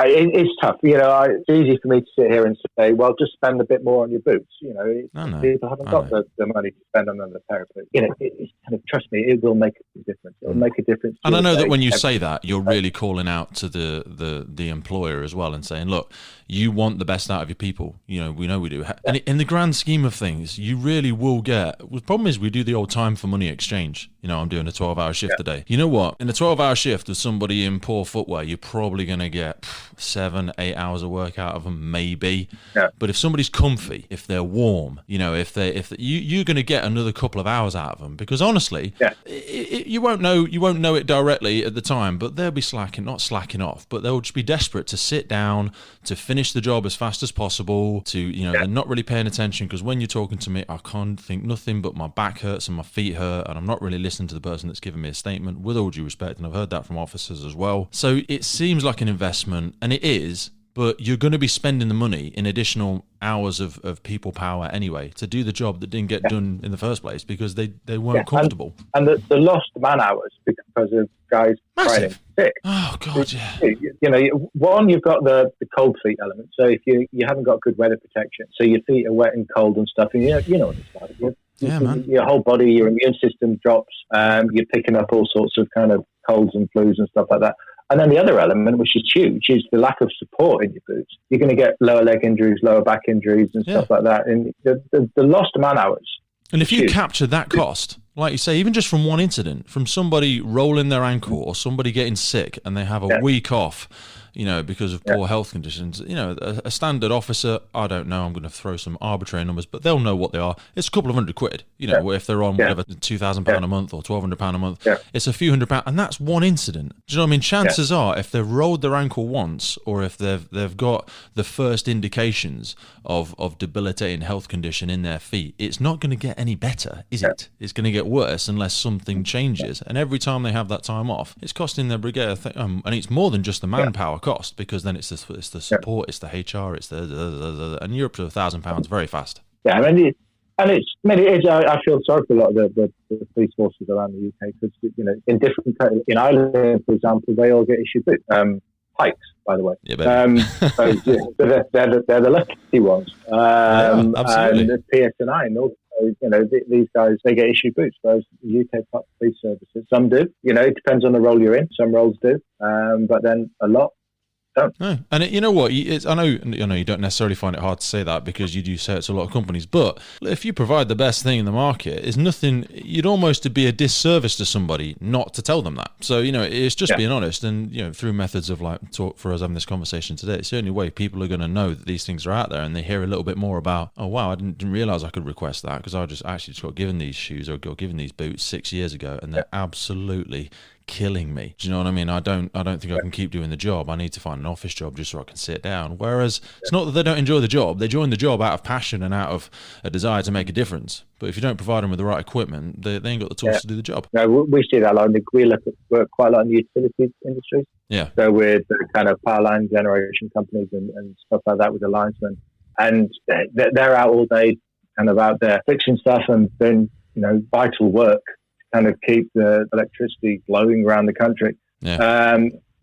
it's tough. You know, it's easy for me to sit here and say, well, just spend a bit more on your boots. You know, people haven't got the money to spend on another pair of boots. You know, it's kind of, trust me, it will make a difference. It will make a difference. And I know that when you say that, you're really calling out to the employer as well and saying, look, you want the best out of your people. You know we do. And in the grand scheme of things, you really will get. The problem is we do the old time for money exchange. You know, I'm doing a 12-hour shift today. You know what? In a 12-hour shift with somebody in poor footwear, you're probably going to get 7-8 hours of work out of them, maybe. Yeah. But if somebody's comfy, if they're warm, you know, you're going to get another couple of hours out of them, because honestly, you won't know it directly at the time, but they'll be not slacking off, but they'll just be desperate to sit down, to finish the job as fast as possible, to, you know, they're not really paying attention, because when you're talking to me, I can't think nothing but my back hurts and my feet hurt, and I'm not really listening to the person that's giving me a statement, with all due respect, and I've heard that from officers as well. So it seems like an investment, and it is, but you're going to be spending the money in additional hours of people power anyway to do the job that didn't get done in the first place because they weren't comfortable. And the lost man hours because of guys training sick. Oh, God, yeah. You know, one, you've got the cold feet element. So if you haven't got good weather protection, so your feet are wet and cold and stuff, and you know what it's like. Man. Your whole body, your immune system drops. You're picking up all sorts of kind of colds and flus and stuff like that. And then the other element, which is huge, is the lack of support in your boots. You're going to get lower leg injuries, lower back injuries and stuff like that. And the lost man hours. And if you capture that cost, like you say, even just from one incident, from somebody rolling their ankle or somebody getting sick and they have a week off, you know, because of poor health conditions, you know, a standard officer, I don't know, I'm going to throw some arbitrary numbers, but they'll know what they are. It's a couple of £100, you know, if they're on whatever, £2,000 a month or £1,200 a month, it's a few £100, and that's one incident. Do you know what I mean? Chances are, if they've rolled their ankle once, or if they've got the first indications of debilitating health condition in their feet, it's not going to get any better, is it? It's going to get worse unless something changes. And every time they have that time off, it's costing their brigade, and it's more than just the manpower cost, because then it's the support, it's the HR, it's and you're up to £1,000 very fast. Yeah, I mean, I feel sorry for a lot of the police forces around the UK, because, you know, in Ireland, for example, they all get issued boots. HAIX, by the way. Yeah, so they're the lucky ones. Absolutely. And the PSNI and also, you know, these guys, they get issued boots, whereas the UK police services, some do. You know, it depends on the role you're in. Some roles do, but then a lot don't. No. And you know what? I know you don't necessarily find it hard to say that, because you do say it to a lot of companies. But if you provide the best thing in the market, is nothing. You'd almost be a disservice to somebody not to tell them that. So, you know, it's just being honest, and, you know, through methods of like talk for us having this conversation today, it's the only way people are going to know that these things are out there, and they hear a little bit more about, oh wow, I didn't realize I could request that, because I just got given these shoes or got given these boots 6 years ago, and they're absolutely killing me. Do you know what I mean? I don't think I can keep doing the job. I need to find an office job just so I can sit down. Whereas it's not that they don't enjoy the job. They join the job out of passion and out of a desire to make a difference. But if you don't provide them with the right equipment, they ain't got the tools to do the job. No, we see that a lot. We work quite a lot in the utilities industries. Yeah. So with the kind of power line generation companies and stuff like that with the linesmen. And they're out all day, kind of out there fixing stuff and doing, vital work to kind of keep the electricity flowing around the country. Yeah.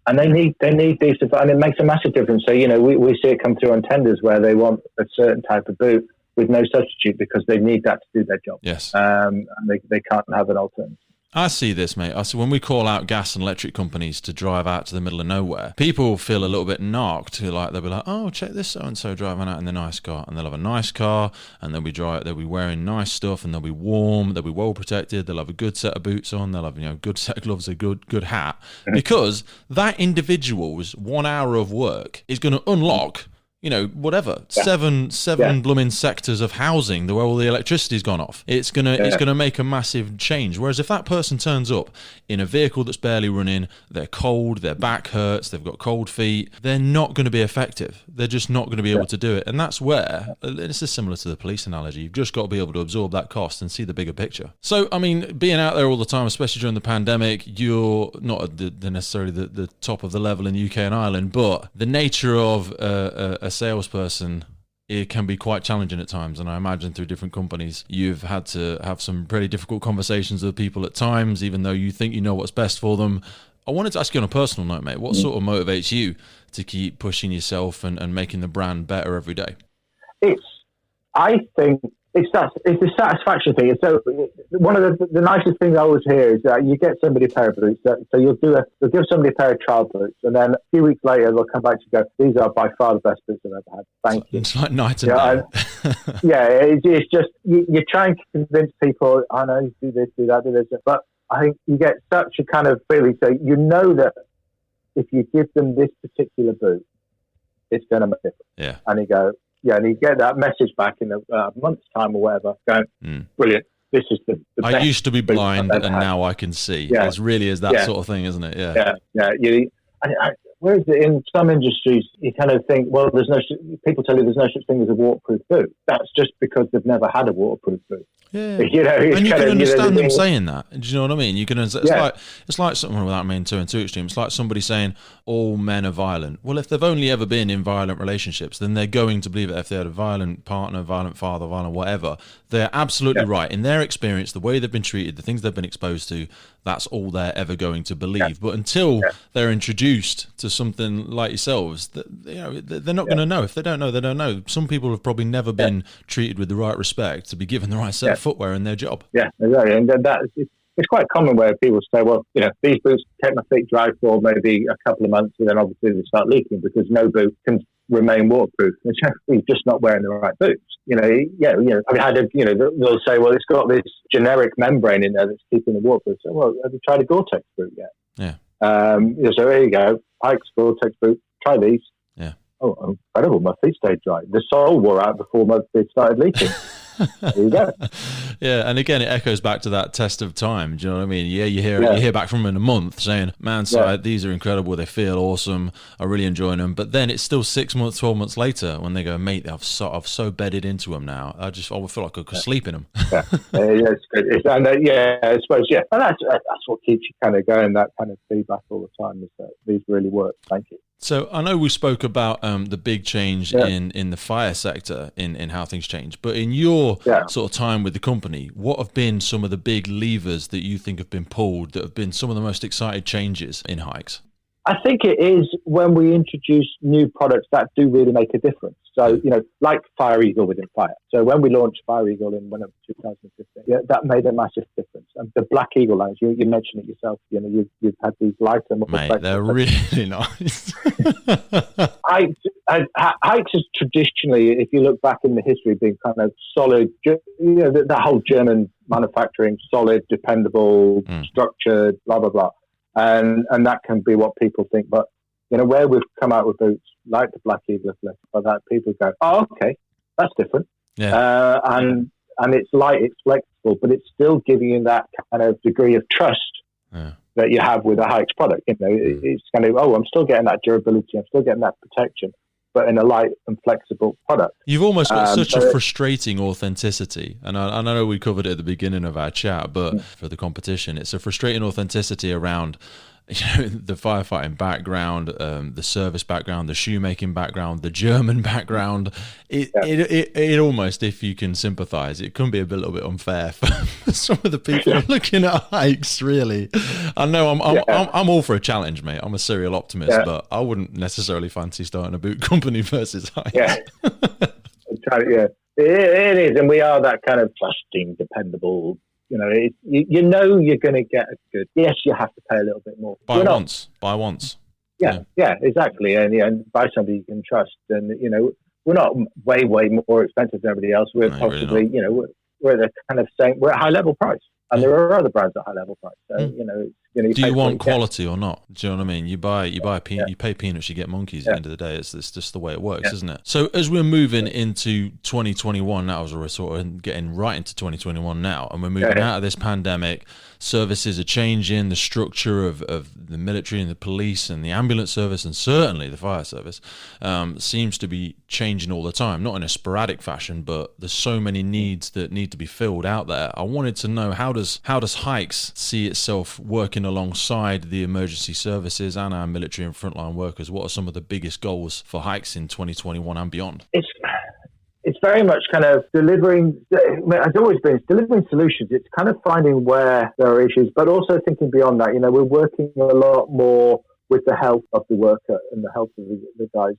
And they need these, and it makes a massive difference. So, we see it come through on tenders where they want a certain type of boot with no substitute because they need that to do their job. Yes. And they can't have an alternative. I see this, mate. I see when we call out gas and electric companies to drive out to the middle of nowhere, people feel a little bit narked. Like they'll be like, "Oh, check this so-and-so driving out in the nice car," and they'll have a nice car, and they'll be wearing nice stuff, and they'll be warm, they'll be well protected, they'll have a good set of boots on, they'll have good set of gloves, a good hat, because that individual's 1 hour of work is going to unlock. Seven blooming sectors of housing where all the electricity's gone off. It's gonna make a massive change. Whereas if that person turns up in a vehicle that's barely running, they're cold, their back hurts, they've got cold feet, they're not going to be effective. They're just not going to be able to do it. And that's where, this is similar to the police analogy, you've just got to be able to absorb that cost and see the bigger picture. So, I mean, being out there all the time, especially during the pandemic, you're not at the necessarily the top of the level in the UK and Ireland, but the nature of a salesperson, it can be quite challenging at times, and I imagine through different companies you've had to have some pretty difficult conversations with people at times, even though you think you know what's best for them. I wanted to ask you on a personal note, mate, what sort of motivates you to keep pushing yourself and making the brand better every day? I think it's a satisfaction thing. So one of the nicest things I always hear is that you get somebody a pair of boots. So you'll give somebody a pair of trial boots, and then a few weeks later they'll come back to you and go, "These are by far the best boots I've ever had. Thank you." It's like night and day. It's just you try and convince people. I know, do this, do that, do this, but I think you get such a kind of feeling. So you know that if you give them this particular boot, it's going to make a difference. Yeah, and you go. Yeah, and you get that message back in a month's time or whatever, going, brilliant, this is the best. I used to be blind and now I can see. Yeah. It really is that sort of thing, isn't it? Yeah. Whereas in some industries, you kind of think, well, people tell you there's no such thing as a waterproof boot. That's just because they've never had a waterproof boot. Yeah, and you can understand them saying that. Do you know what I mean? You can. It's like something without being too extreme. It's like somebody saying all men are violent. Well, if they've only ever been in violent relationships, then they're going to believe it. If they had a violent partner, violent father, violent whatever, they're absolutely right. In their experience, the way they've been treated, the things they've been exposed to, that's all they're ever going to believe. Yeah. But until they're introduced to something like yourselves, they're not going to know. If they don't know, they don't know. Some people have probably never been treated with the right respect to be given the right set of footwear in their job. Yeah, exactly. And it's quite common where people say, well, these boots kept my feet dry for maybe a couple of months, and then obviously they start leaking because no boot can remain waterproof. It's just not wearing the right boots. I've had they'll say, well, it's got this generic membrane in there that's keeping the waterproof. So, well, have you tried a Gore-Tex boot yet? Yeah. So there you go. HAIX Gore-Tex boot. Try these. Yeah. Oh, incredible! My feet stayed dry. The sole wore out before my feet started leaking. There you go. Yeah, and again, it echoes back to that test of time. Do you know what I mean? Yeah, you hear back from them in a month saying, "Man, these are incredible. They feel awesome. I really enjoy them." But then it's still 6 months, 12 months later when they go, "Mate, I've so bedded into them now. I feel like I could sleep in them." It's good. I suppose. Yeah, and that's what keeps you kind of going. That kind of feedback all the time is that these really work. Thank you. So I know we spoke about the big change in the fire sector, in how things change. But in your sort of time with the company, what have been some of the big levers that you think have been pulled that have been some of the most exciting changes in HAIX? I think it is when we introduce new products that do really make a difference. So, like Fire Eagle within fire. So when we launched Fire Eagle in 2015, that made a massitive difference. And the Black Eagle lines, you mentioned it yourself, you've had these lighter. Mate, they're really nice. HAIX has traditionally, if you look back in the history, been kind of solid, that whole German manufacturing, solid, dependable, structured, blah, blah, blah. And that can be what people think. But, where we've come out with boots like the Black Eagle, like that, people go, oh, okay, that's different. Yeah. And it's light, it's flexible, but it's still giving you that kind of degree of trust that you have with a HAIX product. It's kind of, I'm still getting that durability, I'm still getting that protection, but in a light and flexible product. You've almost got such a frustrating authenticity. And I know we covered it at the beginning of our chat, but for the competition, it's a frustrating authenticity around the firefighting background, the service background, the shoemaking background, the German background. It almost, if you can sympathise, it can be a little bit unfair for some of the people looking at HAIX. Really, I know I'm all for a challenge, mate. I'm a serial optimist, but I wouldn't necessarily fancy starting a boot company versus HAIX. It is, and we are that kind of trusting, dependable. You're going to get a good. Yes, you have to pay a little bit more. Buy once. Yeah, exactly, and buy somebody you can trust. And we're not way more expensive than everybody else. We're possibly, really we're the kind of same. We're at high level price, and there are other brands at high level price. So do you want quality or not? Do you know what I mean? You pay peanuts, you get monkeys. At the end of the day, it's just the way it works, isn't it? So as we're moving into 2021 now, as we're sort of getting right into 2021 now, and we're moving out of this pandemic, services are changing. The structure of the military and the police and the ambulance service, and certainly the fire service, seems to be changing all the time. Not in a sporadic fashion, but there's so many needs that need to be filled out there. I wanted to know, how does HAIX see itself working alongside the emergency services and our military and frontline workers? What are some of the biggest goals for HAIX in 2021 and beyond? It's very much kind of delivering, as always been, it's delivering solutions. It's kind of finding where there are issues, but also thinking beyond that. We're working a lot more with the health of the worker and the health of the guys,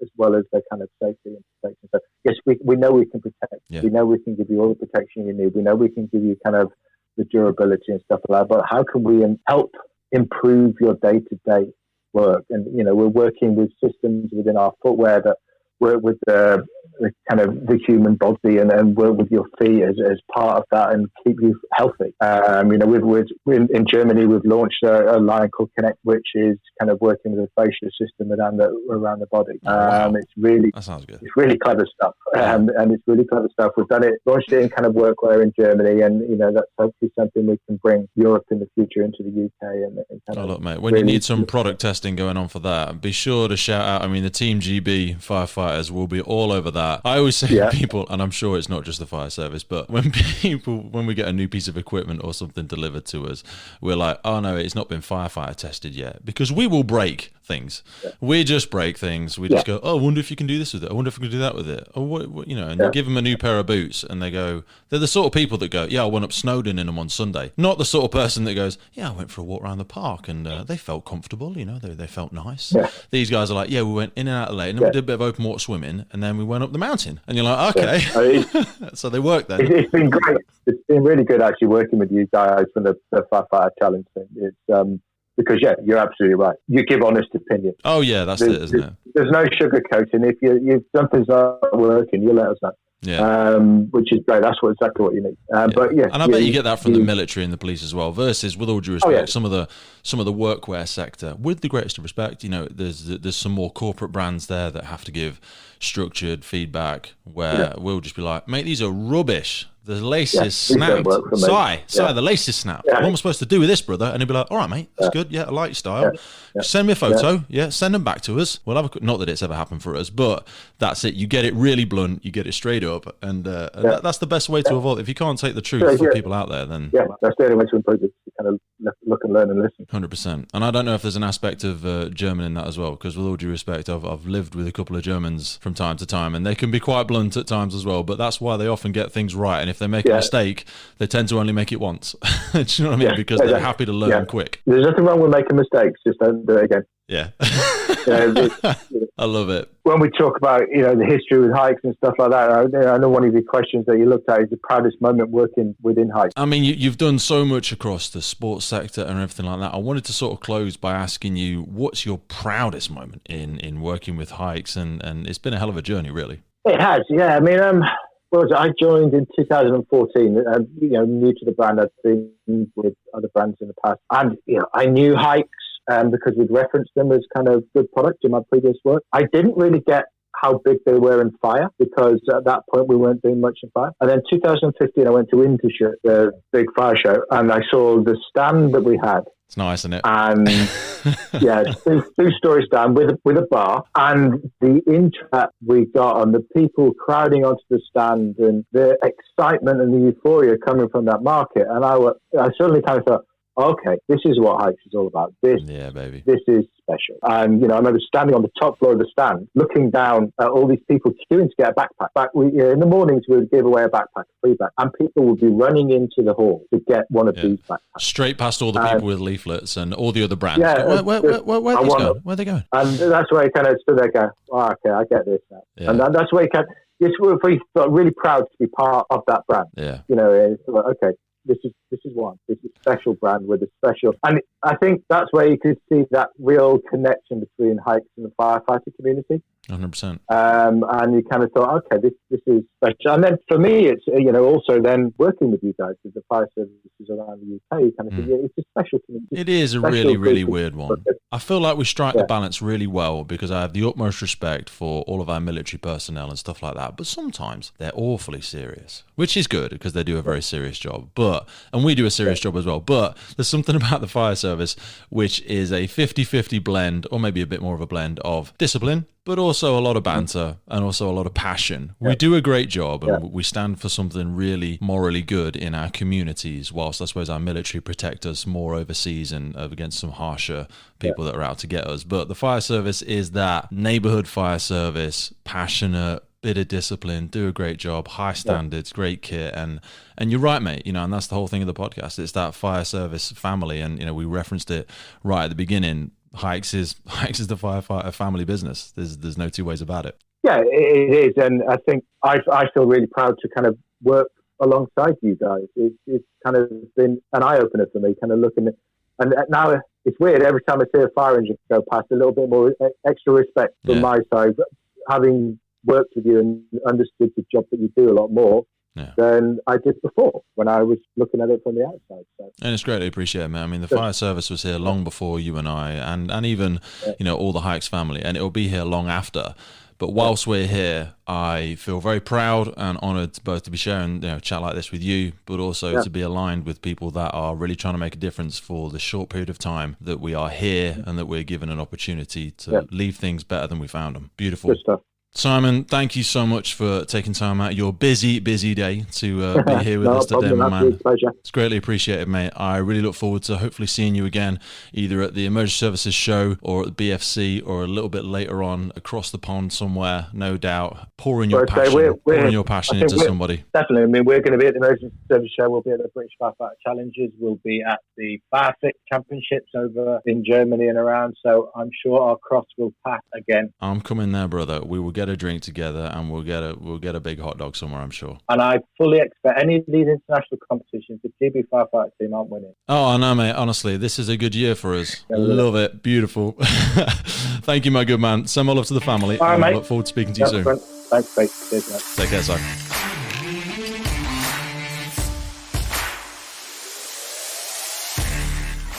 as well as their kind of safety and protection. So yes, we know we can protect. Yeah. We know we can give you all the protection you need. We know we can give you kind of the durability and stuff like that. But how can we help improve your day-to-day work? And we're working with systems within our footwear that work with the kind of the human body and work with your feet as part of that and keep you healthy. In Germany, we've launched a line called Connect, which is kind of working with a fascia system around the body. It's really, that sounds good. It's really clever stuff, and it's really clever stuff. We've launched it in kind of workwear in Germany, and that's hopefully something we can bring Europe in the future into the UK. And look, mate, when you need some product testing going on for that, be sure to shout out. I mean, the Team GB Firefighters will be all over that. I always say to people, and I'm sure it's not just the fire service, but when we get a new piece of equipment or something delivered to us, we're like, oh no, it's not been firefighter tested yet, because we will break things. We just break things. We just go, oh, I wonder if you can do this with it. I wonder if we can do that with it. Or what and you give them a new pair of boots, and they go, they're the sort of people that go, yeah, I went up Snowdon in them on Sunday. Not the sort of person that goes, yeah, I went for a walk around the park and they felt comfortable. They felt nice. These guys are like, yeah, we went in and out of lane, and we did a bit of open water swimming, and then we went up the mountain. And you're like, okay. So they work then. It's been great. It's been really good actually working with you guys from the Firefighter Challenge thing. It's because you're absolutely right. You give honest opinion. Oh yeah, that's it, isn't it? There's no sugarcoating. If something's not working, you let us know. Yeah. Which is great. That's exactly what you need. But and I bet you get that from the military and the police as well. Versus, with all due respect, some of the workwear sector, with the greatest of respect, there's some more corporate brands there that have to give structured feedback where we'll just be like, mate, these are rubbish. The lace is snapped. Si, the lace is snapped. What am I supposed to do with this, brother? And he'll be like, all right, mate, that's good. Yeah, I like your style. Send me a photo. Send them back to us. We'll have not that it's ever happened for us, but that's it. You get it really blunt. You get it straight up. And that's the best way to evolve. If you can't take the truth for people out there, then... Yeah, that's the only way to improve it. You kind of look and learn and listen. 100%. And I don't know if there's an aspect of German in that as well, because with all due respect, I've lived with a couple of Germans from time to time, and they can be quite blunt at times as well, but that's why they often get things right. And if they make a mistake, they tend to only make it once. Do you know what I mean? Because they're happy to learn quick. There's nothing wrong with making mistakes, just don't do it again. Yeah. I love it. When we talk about, the history with HAIX and stuff like that, I know one of the questions that you looked at is the proudest moment working within HAIX. I mean, you've done so much across the sports sector and everything like that. I wanted to sort of close by asking you, what's your proudest moment in working with HAIX? And it's been a hell of a journey, really. It has, yeah. I mean, I joined in 2014, new to the brand. I'd been with other brands in the past. And, I knew HAIX because we'd referenced them as kind of good products in my previous work. I didn't really get how big they were in fire, because at that point we weren't doing much in fire. And then 2015, I went to Intership, the big fire show, and I saw the stand that we had It's nice, isn't it? And yeah, two-story stand with a bar, and the interest we got and the people crowding onto the stand and the excitement and the euphoria coming from that market. And I suddenly kind of thought, okay, this is what HAIX is all about. This is special. And, I remember standing on the top floor of the stand, looking down at all these people queuing to get a backpack. In the mornings, we would give away a backpack, a free backpack, and people would be running into the hall to get one of these backpacks. Straight past all the people with leaflets and all the other brands. Yeah, where are they going? And that's where I kind of stood there going, oh, okay, I get this now. Yeah. And that's where it's where you felt really proud to be part of that brand. Yeah. It's like, okay, this is one. This is a special brand with a special, and I think that's where you could see that real connection between HAIX and the firefighter community. 100%. And you kind of thought, okay, this is special. And then for me, it's also then working with you guys with the fire services around the UK. You kind of think, it's a special community. It is a really, really weird one. I feel like we strike the balance really well because I have the utmost respect for all of our military personnel and stuff like that. But sometimes they're awfully serious, which is good because they do a very serious job. And we do a serious job as well. But there's something about the fire service which is a 50-50 blend, or maybe a bit more of a blend of discipline, but also a lot of banter and also a lot of passion. We do a great job and we stand for something really morally good in our communities, whilst I suppose our military protect us more overseas and against some harsher people that are out to get us. But the fire service is that neighborhood fire service, passionate, bit of discipline, do a great job, high standards, great kit. And you're right, mate, and that's the whole thing of the podcast. It's that fire service family. And, we referenced it right at the beginning. HAIX is the firefighter family business. There's no two ways about it. Yeah, it is, and I think I feel really proud to kind of work alongside you guys. It's kind of been an eye opener for me, kind of looking at, and now it's weird. Every time I see a fire engine go past, a little bit more extra respect from my side, having worked with you and understood the job that you do a lot more than I did before when I was looking at it from the outside. So. And it's greatly appreciated, man. I mean, the fire service was here long before you and I, and even all the HAIX family, and it will be here long after. But whilst we're here, I feel very proud and honoured both to be sharing a chat like this with you, but also to be aligned with people that are really trying to make a difference for the short period of time that we are here and that we're given an opportunity to leave things better than we found them. Beautiful. Good stuff. Simon, thank you so much for taking time out of your busy day to be here with us today, my man. It's greatly appreciated, mate. I really look forward to hopefully seeing you again, either at the Emergency Services show or at the BFC or a little bit later on across the pond somewhere, no doubt. Pouring your passion into somebody. Definitely. I mean, we're going to be at the Emergency Services show. We'll be at the British Firefighter Challenges. We'll be at the Firefighters Championships over in Germany and around. So I'm sure our cross will pass again. I'm coming there, brother. We will get a drink together and we'll get a big hot dog somewhere, I'm sure. And I fully expect any of these international competitions, the GB Firefighter team aren't winning. Oh, I know, mate. Honestly, this is a good year for us. Love it. Beautiful. Thank you, my good man. Send my love to the family. All right, mate. I look forward to speaking to you soon. Thanks, mate. Cheers, mate. Take care, son.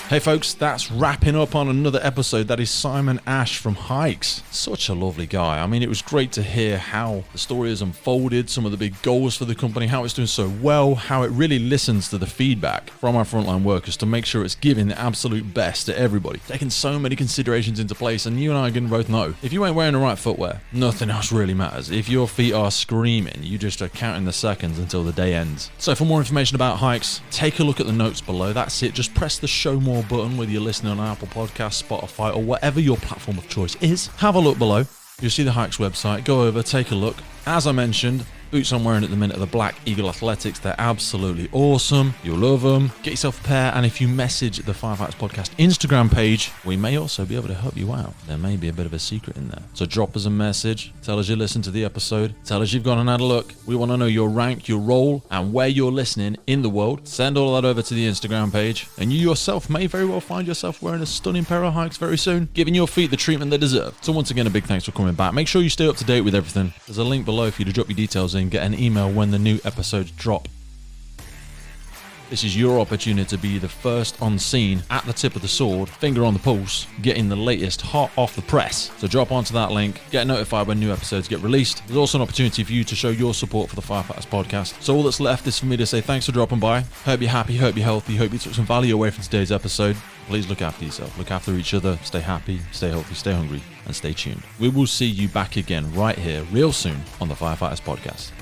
Hey folks, that's wrapping up on another episode. That is Simon Ash from HAIX. Such a lovely guy. I mean, it was great to hear how the story has unfolded, some of the big goals for the company, how it's doing so well, how it really listens to the feedback from our frontline workers to make sure it's giving the absolute best to everybody, taking so many considerations into place. And you and I can both know, if you ain't wearing the right footwear, nothing else really matters. If your feet are screaming, you just are counting the seconds until the day ends. So for more information about HAIX, take a look at the notes below. That's it. Just press the show more button, whether you're listening on Apple Podcasts, Spotify, or whatever your platform of choice is. Have a look below. You'll see the HAIX website. Go over, take a look. As I mentioned, boots I'm wearing at the minute are the Black Eagle Athletics. They're absolutely awesome. You'll love them. Get yourself a pair, and if you message the Firefighters Podcast Instagram page, we may also be able to help you out. There may be a bit of a secret in there. So drop us a message. Tell us you listened to the episode. Tell us you've gone and had a look. We want to know your rank, your role, and where you're listening in the world. Send all that over to the Instagram page, and you yourself may very well find yourself wearing a stunning pair of HAIX very soon, giving your feet the treatment they deserve. So once again, a big thanks for coming back. Make sure you stay up to date with everything. There's a link below for you to drop your details in, get an email when the new episodes drop. This is your opportunity to be the first on scene, at the tip of the sword, finger on the pulse, getting the latest hot off the press. So drop onto that link, get notified when new episodes get released. There's also an opportunity for you to show your support for the Firefighters podcast. So all that's left is for me to say thanks for dropping by. Hope you're happy, hope you're healthy, hope you took some value away from today's episode. Please look after yourself, look after each other, stay happy, stay healthy, stay hungry, and stay tuned. We will see you back again right here real soon on the Firefighters podcast.